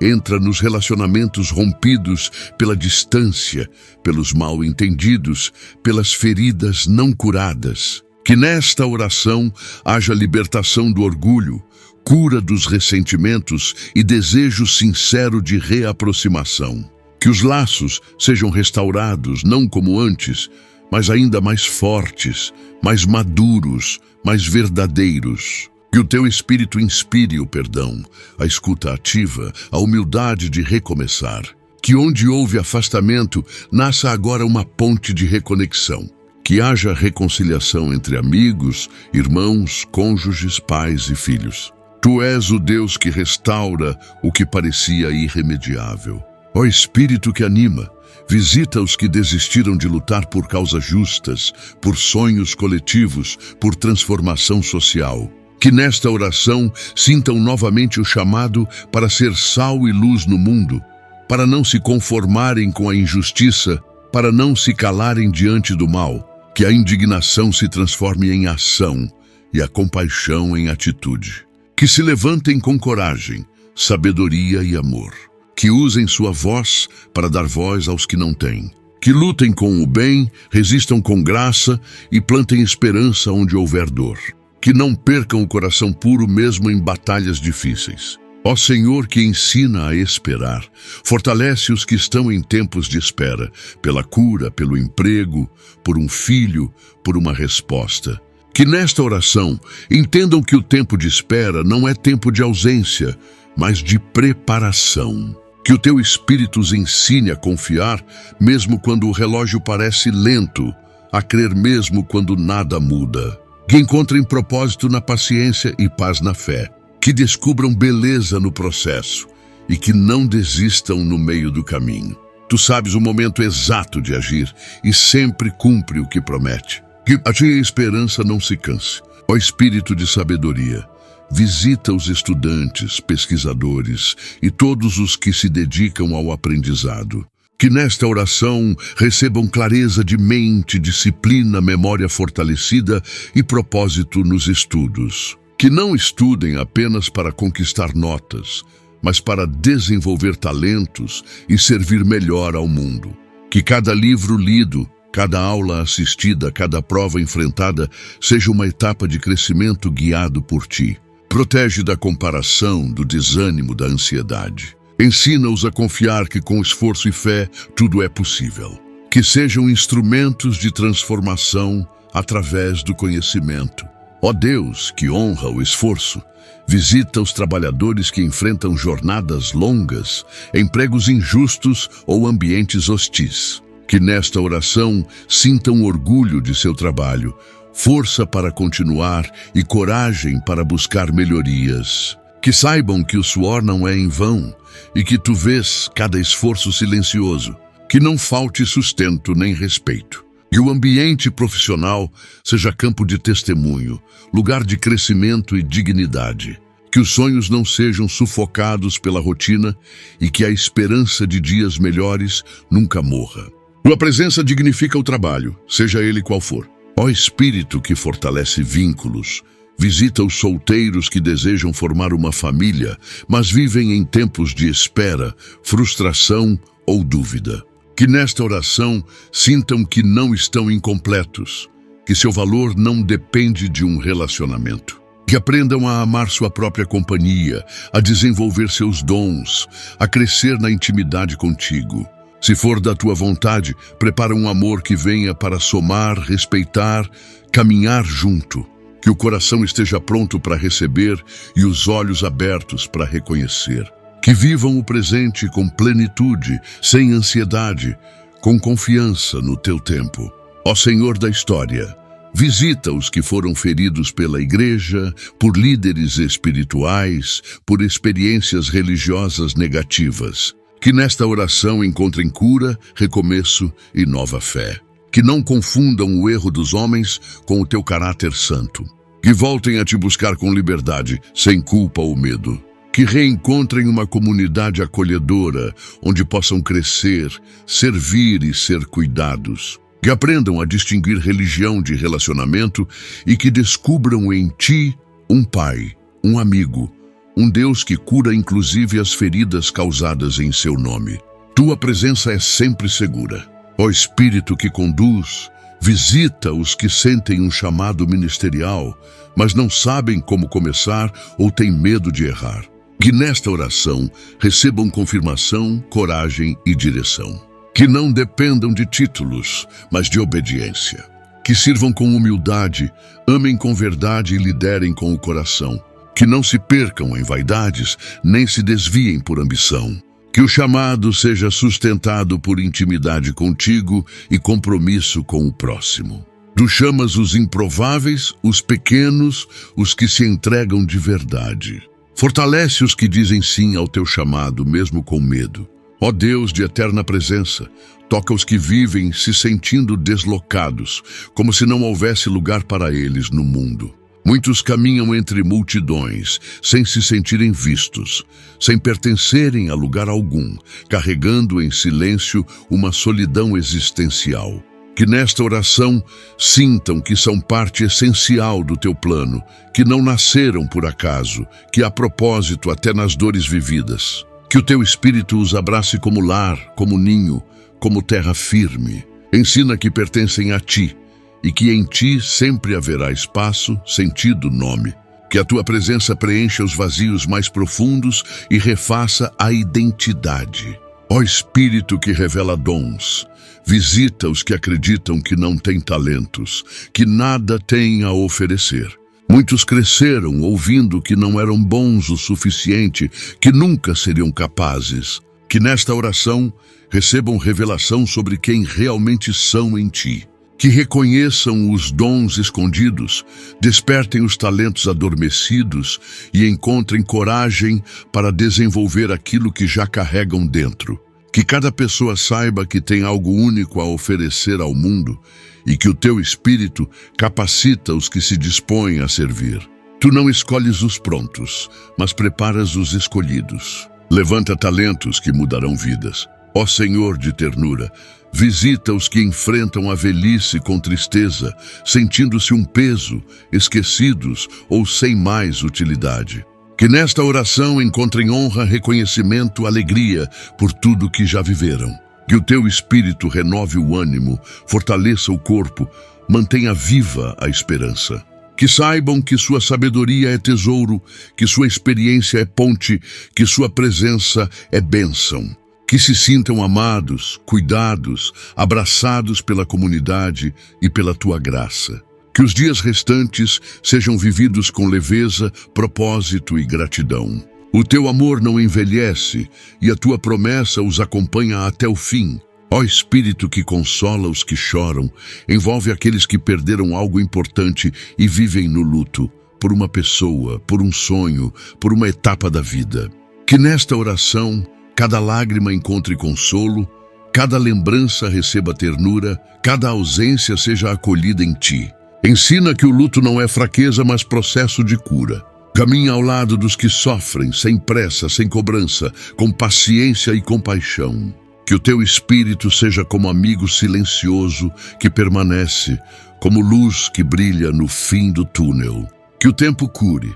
entra nos relacionamentos rompidos pela distância, pelos mal-entendidos, pelas feridas não curadas. Que nesta oração haja libertação do orgulho, cura dos ressentimentos e desejo sincero de reaproximação. Que os laços sejam restaurados, não como antes, mas ainda mais fortes, mais maduros, mais verdadeiros. Que o teu Espírito inspire o perdão, a escuta ativa, a humildade de recomeçar. Que onde houve afastamento, nasça agora uma ponte de reconexão. que haja reconciliação entre amigos, irmãos, cônjuges, pais e filhos. Tu és o Deus que restaura o que parecia irremediável. Ó Espírito que anima, visita os que desistiram de lutar por causas justas, por sonhos coletivos, por transformação social. Que nesta oração sintam novamente o chamado para ser sal e luz no mundo, para não se conformarem com a injustiça, para não se calarem diante do mal. Que a indignação se transforme em ação e a compaixão em atitude. Que se levantem com coragem, sabedoria e amor. Que usem sua voz para dar voz aos que não têm. Que lutem com o bem, resistam com graça e plantem esperança onde houver dor. Que não percam o coração puro mesmo em batalhas difíceis. Ó Senhor que ensina a esperar, fortalece os que estão em tempos de espera, pela cura, pelo emprego, por um filho, por uma resposta. Que nesta oração entendam que o tempo de espera não é tempo de ausência, mas de preparação. Que o teu Espírito os ensine a confiar, mesmo quando o relógio parece lento, a crer mesmo quando nada muda. Que encontrem propósito na paciência e paz na fé. Que descubram beleza no processo e que não desistam no meio do caminho. Tu sabes o momento exato de agir e sempre cumpre o que promete. Que a tua esperança não se canse. Ó Espírito de sabedoria, visita os estudantes, pesquisadores e todos os que se dedicam ao aprendizado. Que nesta oração recebam clareza de mente, disciplina, memória fortalecida e propósito nos estudos. Que não estudem apenas para conquistar notas, mas para desenvolver talentos e servir melhor ao mundo. Que cada livro lido, cada aula assistida, cada prova enfrentada seja uma etapa de crescimento guiado por ti. Protege da comparação, do desânimo, da ansiedade. Ensina-os a confiar que com esforço e fé tudo é possível. Que sejam instrumentos de transformação através do conhecimento. Ó Deus, que honra o esforço, visita os trabalhadores que enfrentam jornadas longas, empregos injustos ou ambientes hostis. Que nesta oração sintam orgulho de seu trabalho, força para continuar e coragem para buscar melhorias. Que saibam que o suor não é em vão e que tu vês cada esforço silencioso. Que não falte sustento nem respeito. Que o ambiente profissional seja campo de testemunho, lugar de crescimento e dignidade. Que os sonhos não sejam sufocados pela rotina e que a esperança de dias melhores nunca morra. Tua presença dignifica o trabalho, seja ele qual for. Ó Espírito que fortalece vínculos, visita os solteiros que desejam formar uma família, mas vivem em tempos de espera, frustração ou dúvida. Que nesta oração sintam que não estão incompletos, que seu valor não depende de um relacionamento. Que aprendam a amar sua própria companhia, a desenvolver seus dons, a crescer na intimidade contigo. Se for da tua vontade, prepara um amor que venha para somar, respeitar, caminhar junto. Que o coração esteja pronto para receber e os olhos abertos para reconhecer. Que vivam o presente com plenitude, sem ansiedade, com confiança no teu tempo. Ó Senhor da história, visita os que foram feridos pela igreja, por líderes espirituais, por experiências religiosas negativas. Que nesta oração encontrem cura, recomeço e nova fé. Que não confundam o erro dos homens com o teu caráter santo. Que voltem a te buscar com liberdade, sem culpa ou medo. Que reencontrem uma comunidade acolhedora, onde possam crescer, servir e ser cuidados. Que aprendam a distinguir religião de relacionamento e que descubram em ti um pai, um amigo, um Deus que cura inclusive as feridas causadas em seu nome. Tua presença é sempre segura. Ó Espírito que conduz, visita os que sentem um chamado ministerial, mas não sabem como começar ou têm medo de errar. Que nesta oração recebam confirmação, coragem e direção. Que não dependam de títulos, mas de obediência. Que sirvam com humildade, amem com verdade e liderem com o coração. Que não se percam em vaidades, nem se desviem por ambição. Que o chamado seja sustentado por intimidade contigo e compromisso com o próximo. Tu chamas os improváveis, os pequenos, os que se entregam de verdade. Fortalece os que dizem sim ao teu chamado, mesmo com medo. Ó Deus de eterna presença, toca os que vivem se sentindo deslocados, como se não houvesse lugar para eles no mundo. Muitos caminham entre multidões, sem se sentirem vistos, sem pertencerem a lugar algum, carregando em silêncio uma solidão existencial. Que nesta oração sintam que são parte essencial do teu plano, que não nasceram por acaso, que há propósito até nas dores vividas. Que o teu Espírito os abrace como lar, como ninho, como terra firme. Ensina que pertencem a ti e que em ti sempre haverá espaço, sentido, nome. Que a tua presença preencha os vazios mais profundos e refaça a identidade. Ó Espírito que revela dons, visita os que acreditam que não têm talentos, que nada têm a oferecer. Muitos cresceram ouvindo que não eram bons o suficiente, que nunca seriam capazes. Que nesta oração recebam revelação sobre quem realmente são em ti. Que reconheçam os dons escondidos, despertem os talentos adormecidos e encontrem coragem para desenvolver aquilo que já carregam dentro. Que cada pessoa saiba que tem algo único a oferecer ao mundo e que o teu Espírito capacita os que se dispõem a servir. Tu não escolhes os prontos, mas preparas os escolhidos. Levanta talentos que mudarão vidas. Ó Senhor de ternura, visita os que enfrentam a velhice com tristeza, sentindo-se um peso, esquecidos ou sem mais utilidade. Que nesta oração encontrem honra, reconhecimento, alegria por tudo que já viveram. Que o teu Espírito renove o ânimo, fortaleça o corpo, mantenha viva a esperança. Que saibam que sua sabedoria é tesouro, que sua experiência é ponte, que sua presença é bênção. Que se sintam amados, cuidados, abraçados pela comunidade e pela tua graça. Que os dias restantes sejam vividos com leveza, propósito e gratidão. O teu amor não envelhece e a tua promessa os acompanha até o fim. Ó Espírito que consola os que choram, envolve aqueles que perderam algo importante e vivem no luto, por uma pessoa, por um sonho, por uma etapa da vida. Que nesta oração cada lágrima encontre consolo, cada lembrança receba ternura, cada ausência seja acolhida em ti. Ensina que o luto não é fraqueza, mas processo de cura. Caminha ao lado dos que sofrem, sem pressa, sem cobrança, com paciência e compaixão. Que o teu Espírito seja como amigo silencioso que permanece, como luz que brilha no fim do túnel. Que o tempo cure,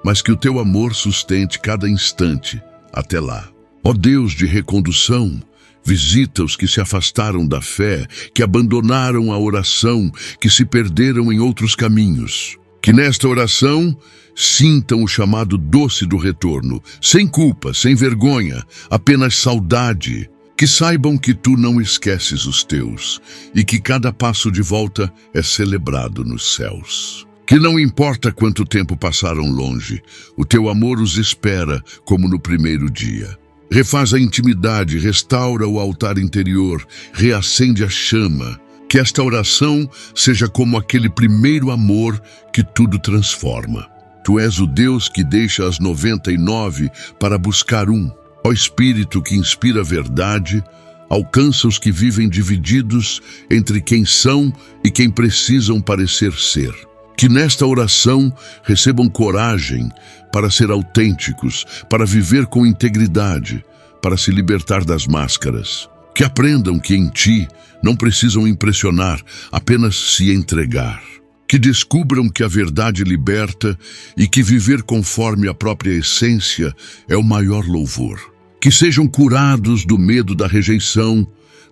mas que o teu amor sustente cada instante até lá. Ó Deus de recondução, visita os que se afastaram da fé, que abandonaram a oração, que se perderam em outros caminhos. Que nesta oração sintam o chamado doce do retorno, sem culpa, sem vergonha, apenas saudade. Que saibam que tu não esqueces os teus e que cada passo de volta é celebrado nos céus. Que não importa quanto tempo passaram longe, o teu amor os espera como no primeiro dia. Refaz a intimidade, restaura o altar interior, reacende a chama. Que esta oração seja como aquele primeiro amor que tudo transforma. Tu és o Deus que deixa as 99 para buscar um. Ó Espírito que inspira a verdade, alcança os que vivem divididos entre quem são e quem precisam parecer ser. Que nesta oração recebam coragem para ser autênticos, para viver com integridade, para se libertar das máscaras. Que aprendam que em ti não precisam impressionar, apenas se entregar. Que descubram que a verdade liberta e que viver conforme a própria essência é o maior louvor. Que sejam curados do medo da rejeição,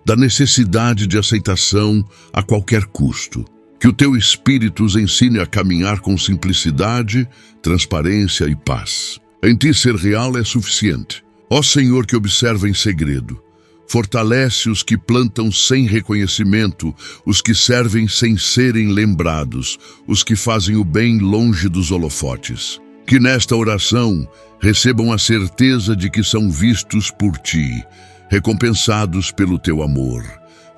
da necessidade de aceitação a qualquer custo. Que o teu Espírito os ensine a caminhar com simplicidade, transparência e paz. Em ti ser real é suficiente. Ó Senhor que observa em segredo, fortalece os que plantam sem reconhecimento, os que servem sem serem lembrados, os que fazem o bem longe dos holofotes. Que nesta oração recebam a certeza de que são vistos por ti, recompensados pelo teu amor,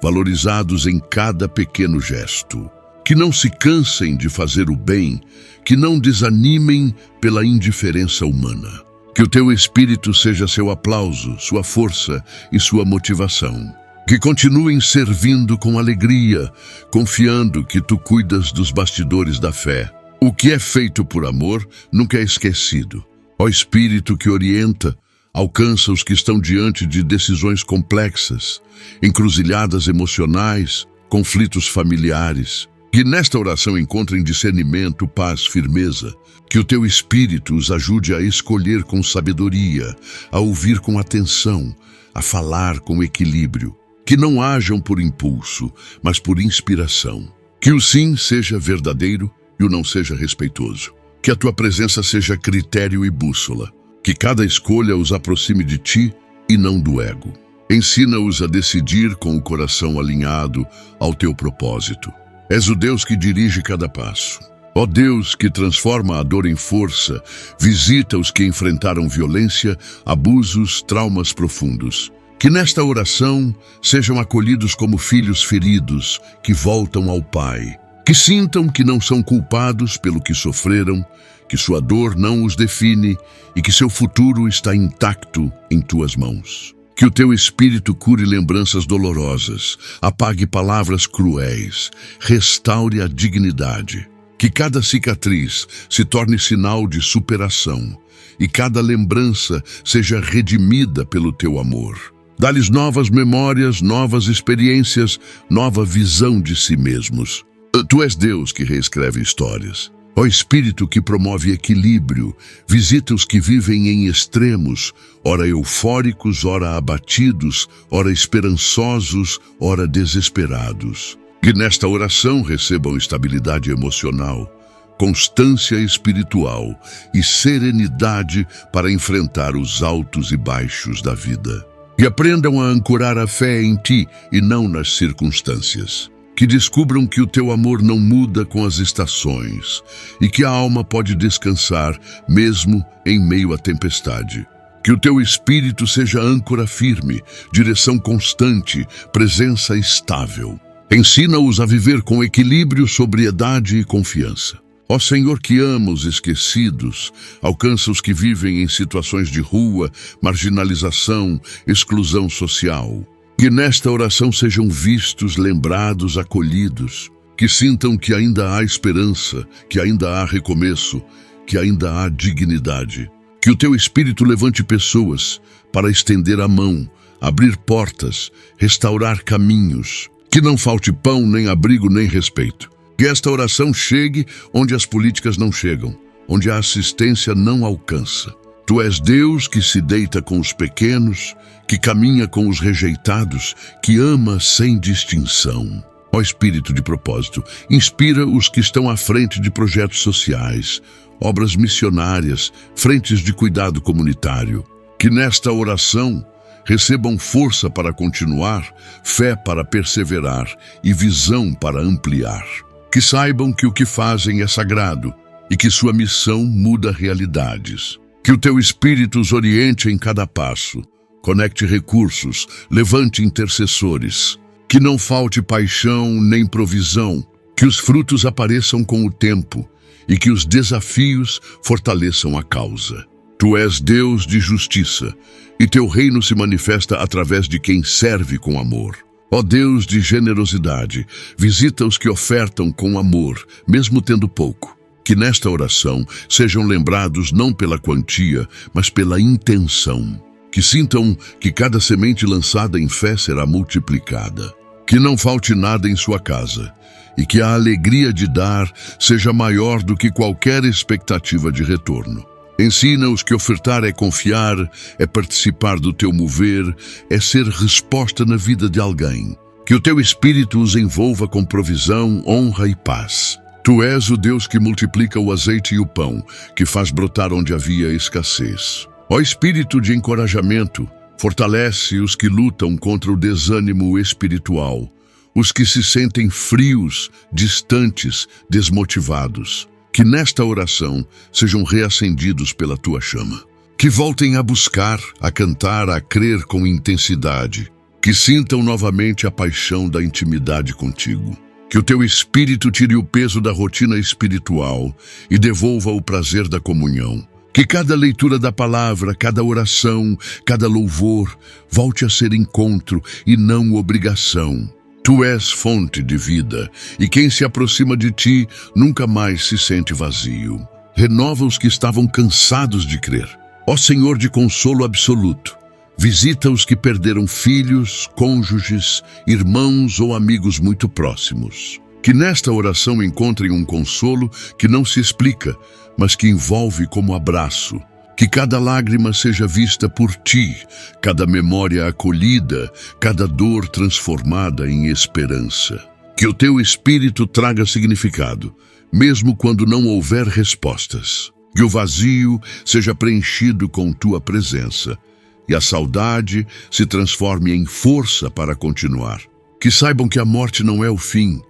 valorizados em cada pequeno gesto. que não se cansem de fazer o bem, que não desanimem pela indiferença humana. Que o teu espírito seja seu aplauso, sua força e sua motivação. Que continuem servindo com alegria, confiando que tu cuidas dos bastidores da fé. O que é feito por amor nunca é esquecido. Ó Espírito que orienta, alcança os que estão diante de decisões complexas, encruzilhadas emocionais, conflitos familiares. Que nesta oração encontrem discernimento, paz, firmeza. Que o teu Espírito os ajude a escolher com sabedoria, a ouvir com atenção, a falar com equilíbrio. Que não hajam por impulso, mas por inspiração. Que o sim seja verdadeiro e o não seja respeitoso. Que a tua presença seja critério e bússola. Que cada escolha os aproxime de ti e não do ego. Ensina-os a decidir com o coração alinhado ao teu propósito. És o Deus que dirige cada passo. Ó Deus que transforma a dor em força, visita os que enfrentaram violência, abusos, traumas profundos. Que nesta oração sejam acolhidos como filhos feridos que voltam ao Pai. Que sintam que não são culpados pelo que sofreram, que sua dor não os define e que seu futuro está intacto em tuas mãos. Que o teu Espírito cure lembranças dolorosas, apague palavras cruéis, restaure a dignidade. Que cada cicatriz se torne sinal de superação e cada lembrança seja redimida pelo teu amor. Dá-lhes novas memórias, novas experiências, nova visão de si mesmos. Tu és Deus que reescreve histórias. Ó Espírito que promove equilíbrio, visita os que vivem em extremos, ora eufóricos, ora abatidos, ora esperançosos, ora desesperados. Que nesta oração recebam estabilidade emocional, constância espiritual e serenidade para enfrentar os altos e baixos da vida. Que aprendam a ancorar a fé em ti e não nas circunstâncias. Que descubram que o teu amor não muda com as estações e que a alma pode descansar mesmo em meio à tempestade. Que o teu Espírito seja âncora firme, direção constante, presença estável. Ensina-os a viver com equilíbrio, sobriedade e confiança. Ó Senhor que ama os esquecidos, alcança os que vivem em situações de rua, marginalização, exclusão social. Que nesta oração sejam vistos, lembrados, acolhidos. Que sintam que ainda há esperança, que ainda há recomeço, que ainda há dignidade. Que o teu Espírito levante pessoas para estender a mão, abrir portas, restaurar caminhos. Que não falte pão, nem abrigo, nem respeito. Que esta oração chegue onde as políticas não chegam, onde a assistência não alcança. Tu és Deus que se deita com os pequenos, que caminha com os rejeitados, que ama sem distinção. Ó Espírito de propósito, inspira os que estão à frente de projetos sociais, obras missionárias, frentes de cuidado comunitário. Que nesta oração recebam força para continuar, fé para perseverar e visão para ampliar. Que saibam que o que fazem é sagrado e que sua missão muda realidades. Que o teu Espírito os oriente em cada passo, conecte recursos, levante intercessores. Que não falte paixão nem provisão, que os frutos apareçam com o tempo e que os desafios fortaleçam a causa. Tu és Deus de justiça e teu reino se manifesta através de quem serve com amor. Ó Deus de generosidade, visita os que ofertam com amor, mesmo tendo pouco. Que nesta oração sejam lembrados não pela quantia, mas pela intenção. Que sintam que cada semente lançada em fé será multiplicada. Que não falte nada em sua casa e que a alegria de dar seja maior do que qualquer expectativa de retorno. Ensina-os que ofertar é confiar, é participar do teu mover, é ser resposta na vida de alguém. Que o teu Espírito os envolva com provisão, honra e paz. Tu és o Deus que multiplica o azeite e o pão, que faz brotar onde havia escassez. Ó Espírito de encorajamento, fortalece os que lutam contra o desânimo espiritual, os que se sentem frios, distantes, desmotivados. Que nesta oração sejam reacendidos pela tua chama. Que voltem a buscar, a cantar, a crer com intensidade. Que sintam novamente a paixão da intimidade contigo. Que o teu espírito tire o peso da rotina espiritual e devolva o prazer da comunhão. Que cada leitura da palavra, cada oração, cada louvor volte a ser encontro e não obrigação. Tu és fonte de vida, e quem se aproxima de ti nunca mais se sente vazio. Renova os que estavam cansados de crer. Ó Senhor de consolo absoluto, visita os que perderam filhos, cônjuges, irmãos ou amigos muito próximos. Que nesta oração encontrem um consolo que não se explica, mas que envolve como abraço. Que cada lágrima seja vista por ti, cada memória acolhida, cada dor transformada em esperança. Que o teu espírito traga significado, mesmo quando não houver respostas. Que o vazio seja preenchido com tua presença e a saudade se transforme em força para continuar. Que saibam que a morte não é o fim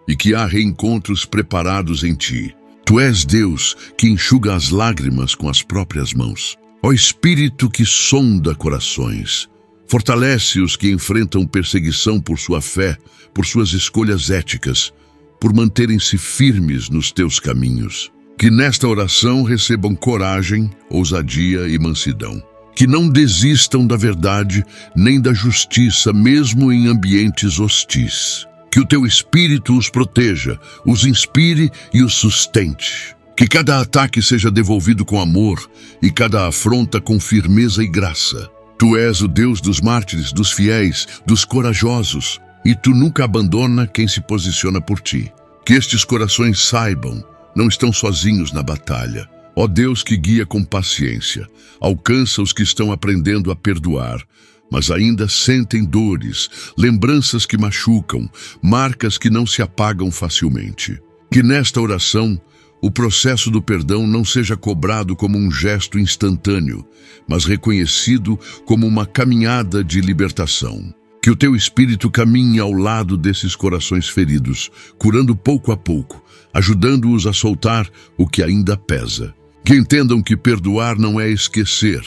e que há reencontros preparados em ti. Tu és Deus que enxuga as lágrimas com as próprias mãos. Ó Espírito que sonda corações, fortalece os que enfrentam perseguição por sua fé, por suas escolhas éticas, por manterem-se firmes nos teus caminhos. Que nesta oração recebam coragem, ousadia e mansidão. Que não desistam da verdade nem da justiça, mesmo em ambientes hostis. Que o teu Espírito os proteja, os inspire e os sustente. Que cada ataque seja devolvido com amor e cada afronta com firmeza e graça. Tu és o Deus dos mártires, dos fiéis, dos corajosos, e tu nunca abandona quem se posiciona por ti. Que estes corações saibam, não estão sozinhos na batalha. Ó Deus que guia com paciência, alcança os que estão aprendendo a perdoar, mas ainda sentem dores, lembranças que machucam, marcas que não se apagam facilmente. Que nesta oração, o processo do perdão não seja cobrado como um gesto instantâneo, mas reconhecido como uma caminhada de libertação. Que o teu Espírito caminhe ao lado desses corações feridos, curando pouco a pouco, ajudando-os a soltar o que ainda pesa. Que entendam que perdoar não é esquecer,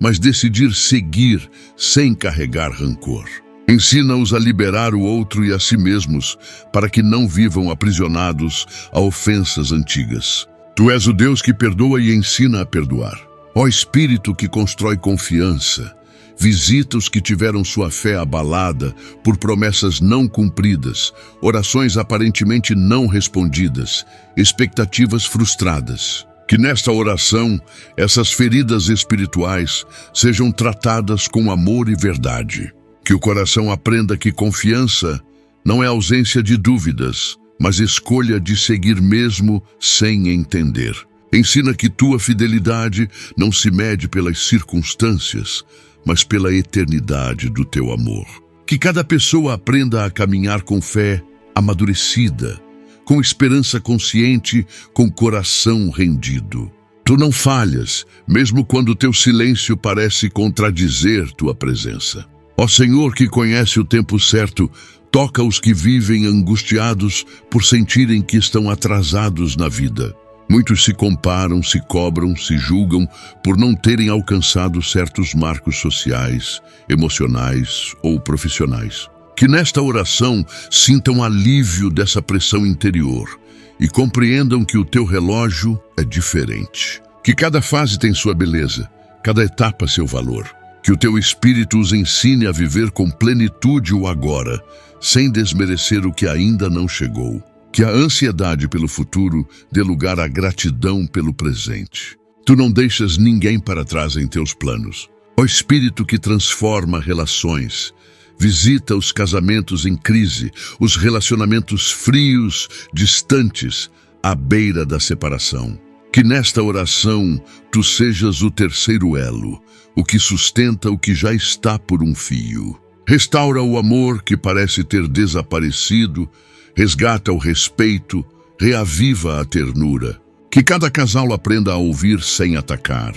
mas decidir seguir sem carregar rancor. Ensina-os a liberar o outro e a si mesmos, para que não vivam aprisionados a ofensas antigas. Tu és o Deus que perdoa e ensina a perdoar. Ó Espírito que constrói confiança, visita os que tiveram sua fé abalada por promessas não cumpridas, orações aparentemente não respondidas, expectativas frustradas. Que nesta oração, essas feridas espirituais sejam tratadas com amor e verdade. Que o coração aprenda que confiança não é ausência de dúvidas, mas escolha de seguir mesmo sem entender. Ensina que tua fidelidade não se mede pelas circunstâncias, mas pela eternidade do teu amor. Que cada pessoa aprenda a caminhar com fé amadurecida, com esperança consciente, com coração rendido. Tu não falhas, mesmo quando teu silêncio parece contradizer tua presença. Ó Senhor que conhece o tempo certo, toca os que vivem angustiados por sentirem que estão atrasados na vida. Muitos se comparam, se cobram, se julgam por não terem alcançado certos marcos sociais, emocionais ou profissionais. Que nesta oração sintam alívio dessa pressão interior e compreendam que o teu relógio é diferente. Que cada fase tem sua beleza, cada etapa seu valor. Que o teu Espírito os ensine a viver com plenitude o agora, sem desmerecer o que ainda não chegou. Que a ansiedade pelo futuro dê lugar à gratidão pelo presente. Tu não deixas ninguém para trás em teus planos. Ó Espírito que transforma relações, visita os casamentos em crise, os relacionamentos frios, distantes, à beira da separação. Que nesta oração tu sejas o terceiro elo, o que sustenta o que já está por um fio. Restaura o amor que parece ter desaparecido, resgata o respeito, reaviva a ternura. Que cada casal aprenda a ouvir sem atacar,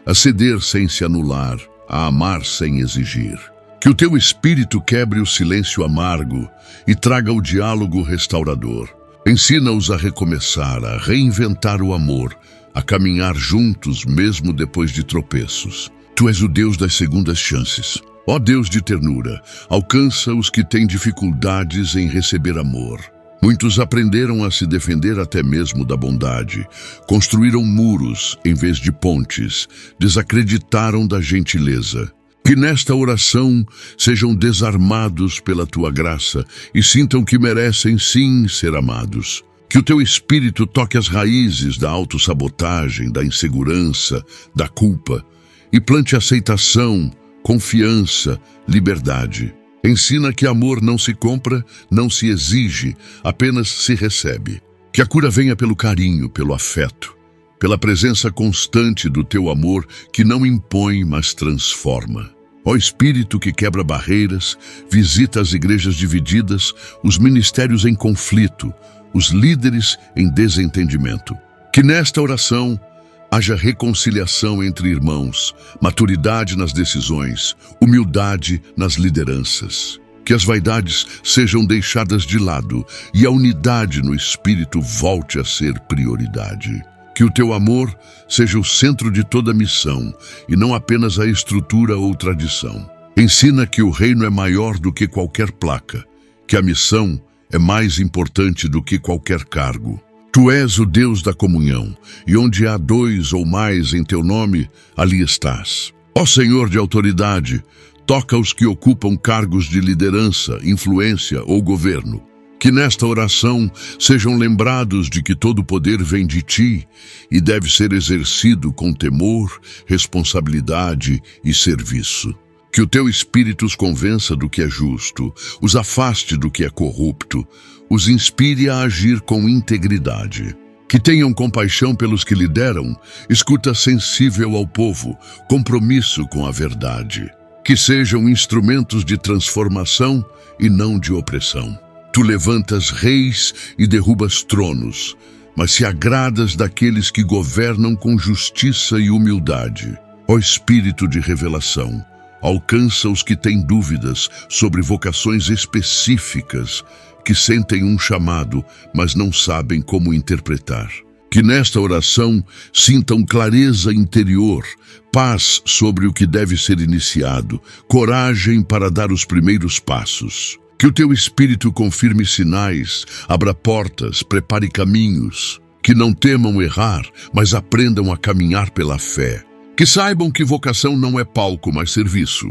a ceder sem se anular, a amar sem exigir. Que o teu Espírito quebre o silêncio amargo e traga o diálogo restaurador. Ensina-os a recomeçar, a reinventar o amor, a caminhar juntos mesmo depois de tropeços. Tu és o Deus das segundas chances. Ó Deus de ternura, alcança os que têm dificuldades em receber amor. Muitos aprenderam a se defender até mesmo da bondade, construíram muros em vez de pontes, desacreditaram da gentileza. Que nesta oração sejam desarmados pela tua graça e sintam que merecem sim ser amados. Que o teu espírito toque as raízes da autossabotagem, da insegurança, da culpa e plante aceitação, confiança, liberdade. Ensina que amor não se compra, não se exige, apenas se recebe. Que a cura venha pelo carinho, pelo afeto, pela presença constante do teu amor que não impõe, mas transforma. Ó Espírito que quebra barreiras, visita as igrejas divididas, os ministérios em conflito, os líderes em desentendimento. Que nesta oração haja reconciliação entre irmãos, maturidade nas decisões, humildade nas lideranças. Que as vaidades sejam deixadas de lado e a unidade no Espírito volte a ser prioridade. Que o teu amor seja o centro de toda missão e não apenas a estrutura ou tradição. Ensina que o reino é maior do que qualquer placa, que a missão é mais importante do que qualquer cargo. Tu és o Deus da comunhão, e onde há 2 ou mais em teu nome, ali estás. Ó Senhor de autoridade, toca os que ocupam cargos de liderança, influência ou governo. Que nesta oração sejam lembrados de que todo poder vem de ti e deve ser exercido com temor, responsabilidade e serviço. Que o teu Espírito os convença do que é justo, os afaste do que é corrupto, os inspire a agir com integridade. Que tenham compaixão pelos que lideram, escuta sensível ao povo, compromisso com a verdade. Que sejam instrumentos de transformação e não de opressão. Tu levantas reis e derrubas tronos, mas se agradas daqueles que governam com justiça e humildade. Ó Espírito de revelação, alcança os que têm dúvidas sobre vocações específicas, que sentem um chamado, mas não sabem como interpretar. Que nesta oração sintam clareza interior, paz sobre o que deve ser iniciado, coragem para dar os primeiros passos. Que o teu Espírito confirme sinais, abra portas, prepare caminhos. Que não temam errar, mas aprendam a caminhar pela fé. Que saibam que vocação não é palco, mas serviço.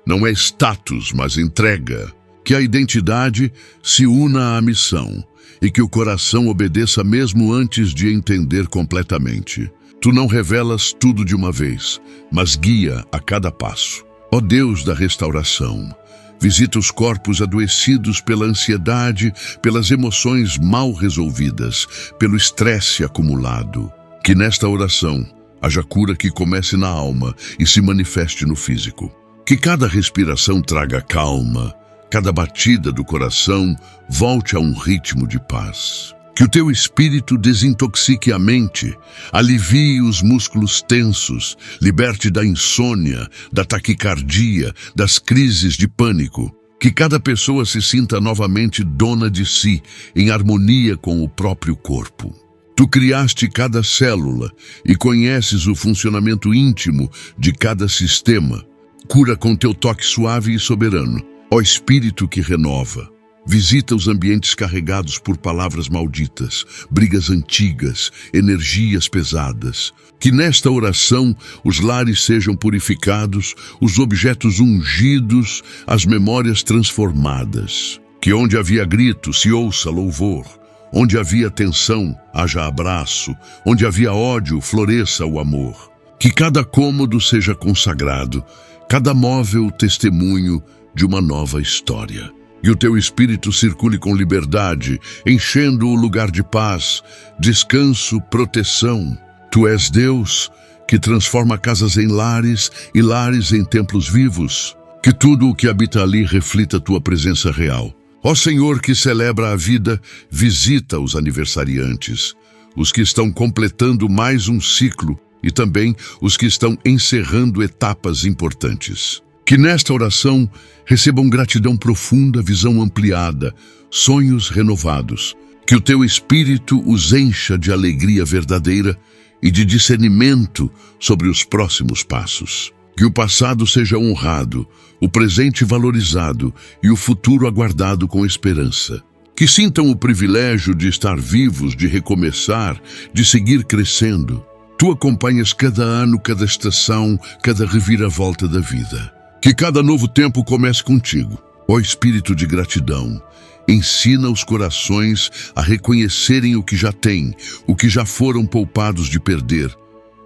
Não é status, mas entrega. Que a identidade se una à missão e que o coração obedeça mesmo antes de entender completamente. Tu não revelas tudo de uma vez, mas guia a cada passo. Ó Deus da restauração, visita os corpos adoecidos pela ansiedade, pelas emoções mal resolvidas, pelo estresse acumulado. Que nesta oração haja cura que comece na alma e se manifeste no físico. Que cada respiração traga calma, cada batida do coração volte a um ritmo de paz. Que o teu Espírito desintoxique a mente, alivie os músculos tensos, liberte da insônia, da taquicardia, das crises de pânico. Que cada pessoa se sinta novamente dona de si, em harmonia com o próprio corpo. Tu criaste cada célula e conheces o funcionamento íntimo de cada sistema. Cura com teu toque suave e soberano. Ó Espírito que renova, visita os ambientes carregados por palavras malditas, brigas antigas, energias pesadas. Que nesta oração os lares sejam purificados, os objetos ungidos, as memórias transformadas. Que onde havia grito se ouça louvor, onde havia tensão haja abraço, onde havia ódio floresça o amor. Que cada cômodo seja consagrado, cada móvel testemunho de uma nova história. Que o teu Espírito circule com liberdade, enchendo o lugar de paz, descanso, proteção. Tu és Deus, que transforma casas em lares e lares em templos vivos. Que tudo o que habita ali reflita tua presença real. Ó Senhor que celebra a vida, visita os aniversariantes, os que estão completando mais um ciclo e também os que estão encerrando etapas importantes. Que nesta oração recebam gratidão profunda, visão ampliada, sonhos renovados. Que o teu Espírito os encha de alegria verdadeira e de discernimento sobre os próximos passos. Que o passado seja honrado, o presente valorizado e o futuro aguardado com esperança. Que sintam o privilégio de estar vivos, de recomeçar, de seguir crescendo. Tu acompanhas cada ano, cada estação, cada reviravolta da vida. Que cada novo tempo comece contigo. Ó Espírito de gratidão, ensina os corações a reconhecerem o que já têm, o que já foram poupados de perder,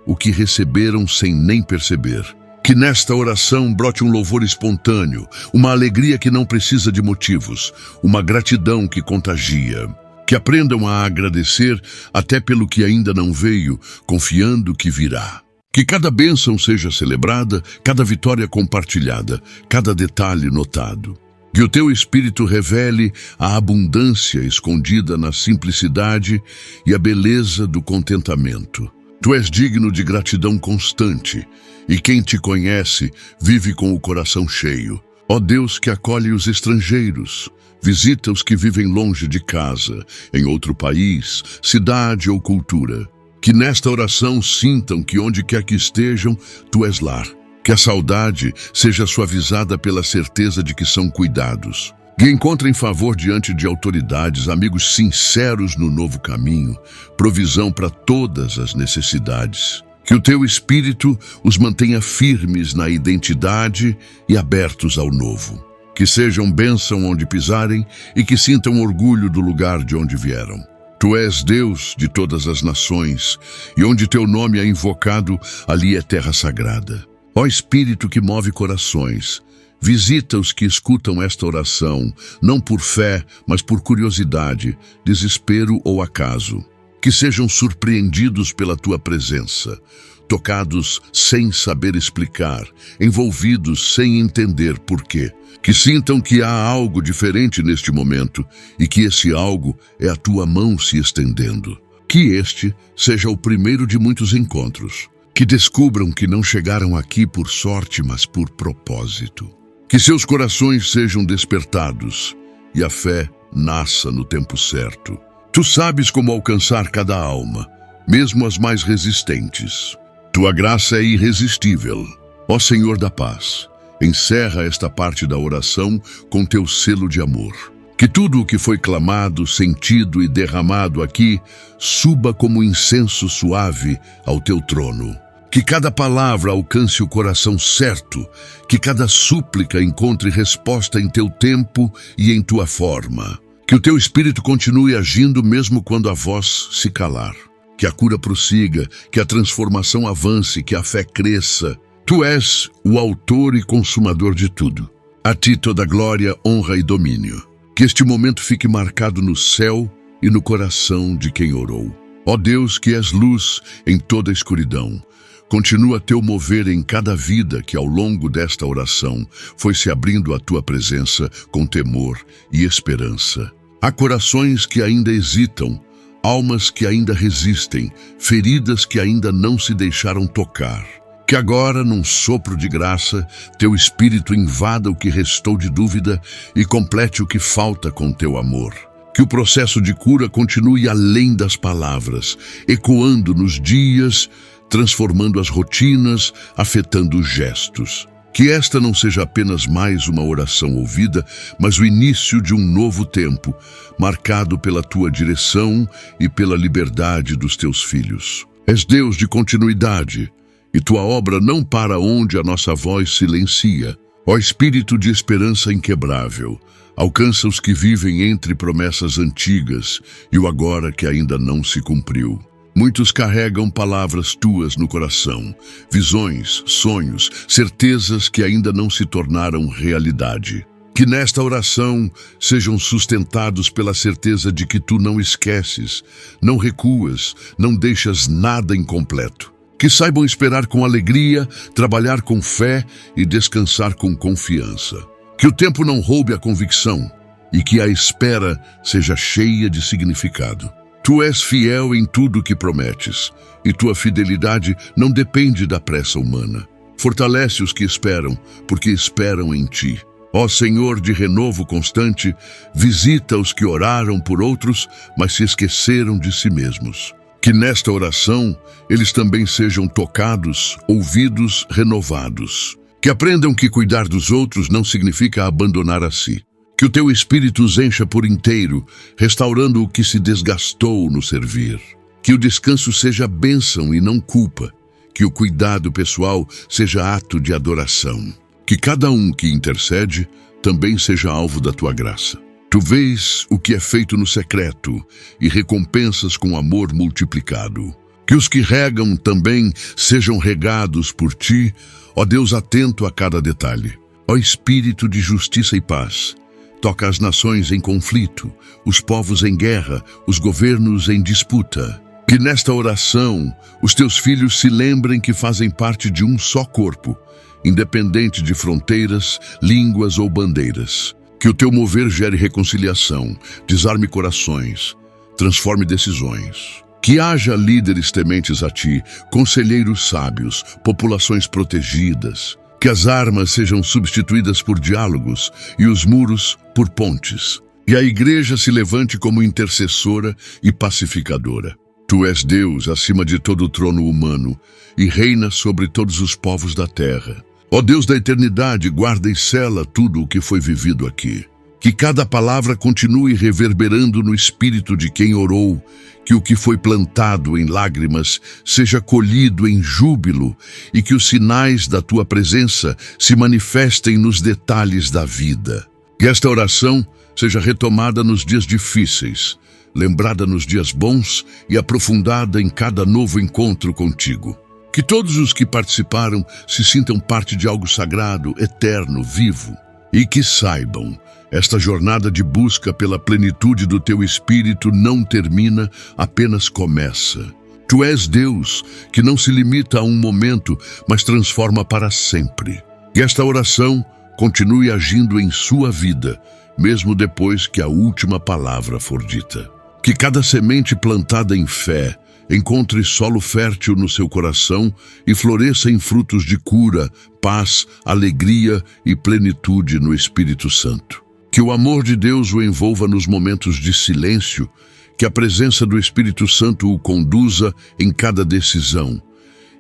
o que receberam sem nem perceber. Que nesta oração brote um louvor espontâneo, uma alegria que não precisa de motivos, uma gratidão que contagia. Que aprendam a agradecer até pelo que ainda não veio, confiando que virá. Que cada bênção seja celebrada, cada vitória compartilhada, cada detalhe notado. Que o teu Espírito revele a abundância escondida na simplicidade e a beleza do contentamento. Tu és digno de gratidão constante, e quem te conhece vive com o coração cheio. Ó Deus que acolhe os estrangeiros, visita os que vivem longe de casa, em outro país, cidade ou cultura. Que nesta oração sintam que onde quer que estejam, tu és lar. Que a saudade seja suavizada pela certeza de que são cuidados. Que encontrem favor diante de autoridades, amigos sinceros no novo caminho, provisão para todas as necessidades. Que o teu Espírito os mantenha firmes na identidade e abertos ao novo. Que sejam bênção onde pisarem e que sintam orgulho do lugar de onde vieram. Tu és Deus de todas as nações, e onde teu nome é invocado, ali é terra sagrada. Ó Espírito que move corações, visita os que escutam esta oração, não por fé, mas por curiosidade, desespero ou acaso. Que sejam surpreendidos pela tua presença, tocados sem saber explicar, envolvidos sem entender por quê. Que sintam que há algo diferente neste momento e que esse algo é a tua mão se estendendo. Que este seja o primeiro de muitos encontros. Que descubram que não chegaram aqui por sorte, mas por propósito. Que seus corações sejam despertados e a fé nasça no tempo certo. Tu sabes como alcançar cada alma, mesmo as mais resistentes. Tua graça é irresistível. Ó Senhor da paz, encerra esta parte da oração com teu selo de amor. Que tudo o que foi clamado, sentido e derramado aqui suba como incenso suave ao teu trono. Que cada palavra alcance o coração certo, que cada súplica encontre resposta em teu tempo e em tua forma. Que o teu Espírito continue agindo mesmo quando a voz se calar. Que a cura prossiga, que a transformação avance, que a fé cresça. Tu és o autor e consumador de tudo. A ti toda glória, honra e domínio. Que este momento fique marcado no céu e no coração de quem orou. Ó Deus, que és luz em toda a escuridão, continua teu mover em cada vida que ao longo desta oração foi se abrindo à tua presença com temor e esperança. Há corações que ainda hesitam, almas que ainda resistem, feridas que ainda não se deixaram tocar. Que agora, num sopro de graça, teu Espírito invada o que restou de dúvida e complete o que falta com teu amor. Que o processo de cura continue além das palavras, ecoando nos dias, transformando as rotinas, afetando os gestos. Que esta não seja apenas mais uma oração ouvida, mas o início de um novo tempo, marcado pela tua direção e pela liberdade dos teus filhos. És Deus de continuidade, e tua obra não para onde a nossa voz silencia. Ó Espírito de esperança inquebrável, alcança os que vivem entre promessas antigas e o agora que ainda não se cumpriu. Muitos carregam palavras tuas no coração, visões, sonhos, certezas que ainda não se tornaram realidade. Que nesta oração sejam sustentados pela certeza de que tu não esqueces, não recuas, não deixas nada incompleto. Que saibam esperar com alegria, trabalhar com fé e descansar com confiança. Que o tempo não roube a convicção e que a espera seja cheia de significado. Tu és fiel em tudo o que prometes, e tua fidelidade não depende da pressa humana. Fortalece os que esperam, porque esperam em ti. Ó Senhor de renovo constante, visita os que oraram por outros, mas se esqueceram de si mesmos. Que nesta oração eles também sejam tocados, ouvidos, renovados. Que aprendam que cuidar dos outros não significa abandonar a si. Que o teu espírito os encha por inteiro, restaurando o que se desgastou no servir. Que o descanso seja bênção e não culpa. Que o cuidado pessoal seja ato de adoração. Que cada um que intercede também seja alvo da tua graça. Tu vês o que é feito no secreto e recompensas com amor multiplicado. Que os que regam também sejam regados por ti, ó Deus atento a cada detalhe. Ó Espírito de justiça e paz, toca as nações em conflito, os povos em guerra, os governos em disputa. Que nesta oração os teus filhos se lembrem que fazem parte de um só corpo, independente de fronteiras, línguas ou bandeiras. Que o teu mover gere reconciliação, desarme corações, transforme decisões. Que haja líderes tementes a ti, conselheiros sábios, populações protegidas. Que as armas sejam substituídas por diálogos e os muros por pontes. E a igreja se levante como intercessora e pacificadora. Tu és Deus acima de todo o trono humano e reina sobre todos os povos da terra. Ó Deus da eternidade, guarda e sela tudo o que foi vivido aqui. Que cada palavra continue reverberando no espírito de quem orou, que o que foi plantado em lágrimas seja colhido em júbilo e que os sinais da tua presença se manifestem nos detalhes da vida. Que esta oração seja retomada nos dias difíceis, lembrada nos dias bons e aprofundada em cada novo encontro contigo. Que todos os que participaram se sintam parte de algo sagrado, eterno, vivo. E que saibam, esta jornada de busca pela plenitude do teu Espírito não termina, apenas começa. Tu és Deus, que não se limita a um momento, mas transforma para sempre. Que esta oração continue agindo em sua vida, mesmo depois que a última palavra for dita. Que cada semente plantada em fé encontre solo fértil no seu coração e floresça em frutos de cura, paz, alegria e plenitude no Espírito Santo. Que o amor de Deus o envolva nos momentos de silêncio, que a presença do Espírito Santo o conduza em cada decisão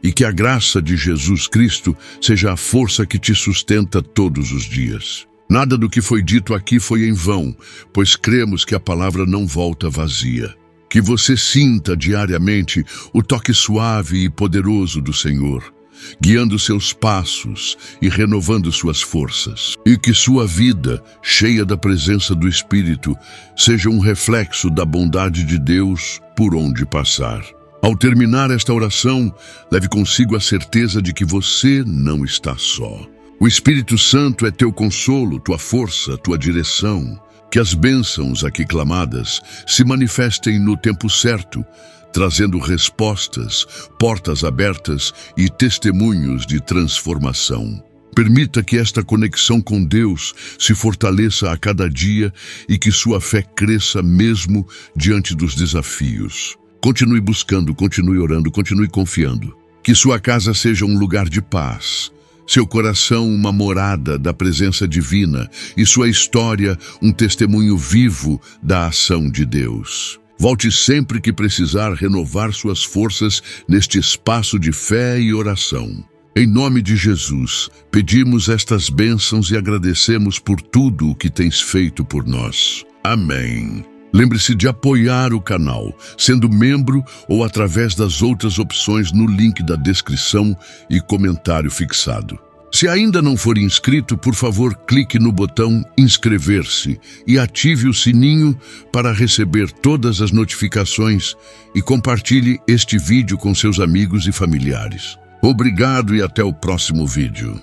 e que a graça de Jesus Cristo seja a força que te sustenta todos os dias. Nada do que foi dito aqui foi em vão, pois cremos que a palavra não volta vazia. Que você sinta diariamente o toque suave e poderoso do Senhor, guiando seus passos e renovando suas forças. E que sua vida, cheia da presença do Espírito, seja um reflexo da bondade de Deus por onde passar. Ao terminar esta oração, leve consigo a certeza de que você não está só. O Espírito Santo é teu consolo, tua força, tua direção. Que as bênçãos aqui clamadas se manifestem no tempo certo, trazendo respostas, portas abertas e testemunhos de transformação. Permita que esta conexão com Deus se fortaleça a cada dia e que sua fé cresça mesmo diante dos desafios. Continue buscando, continue orando, continue confiando. Que sua casa seja um lugar de paz, seu coração uma morada da presença divina e sua história um testemunho vivo da ação de Deus. Volte sempre que precisar renovar suas forças neste espaço de fé e oração. Em nome de Jesus, pedimos estas bênçãos e agradecemos por tudo o que tens feito por nós. Amém. Lembre-se de apoiar o canal, sendo membro ou através das outras opções no link da descrição e comentário fixado. Se ainda não for inscrito, por favor, clique no botão inscrever-se e ative o sininho para receber todas as notificações e compartilhe este vídeo com seus amigos e familiares. Obrigado e até o próximo vídeo.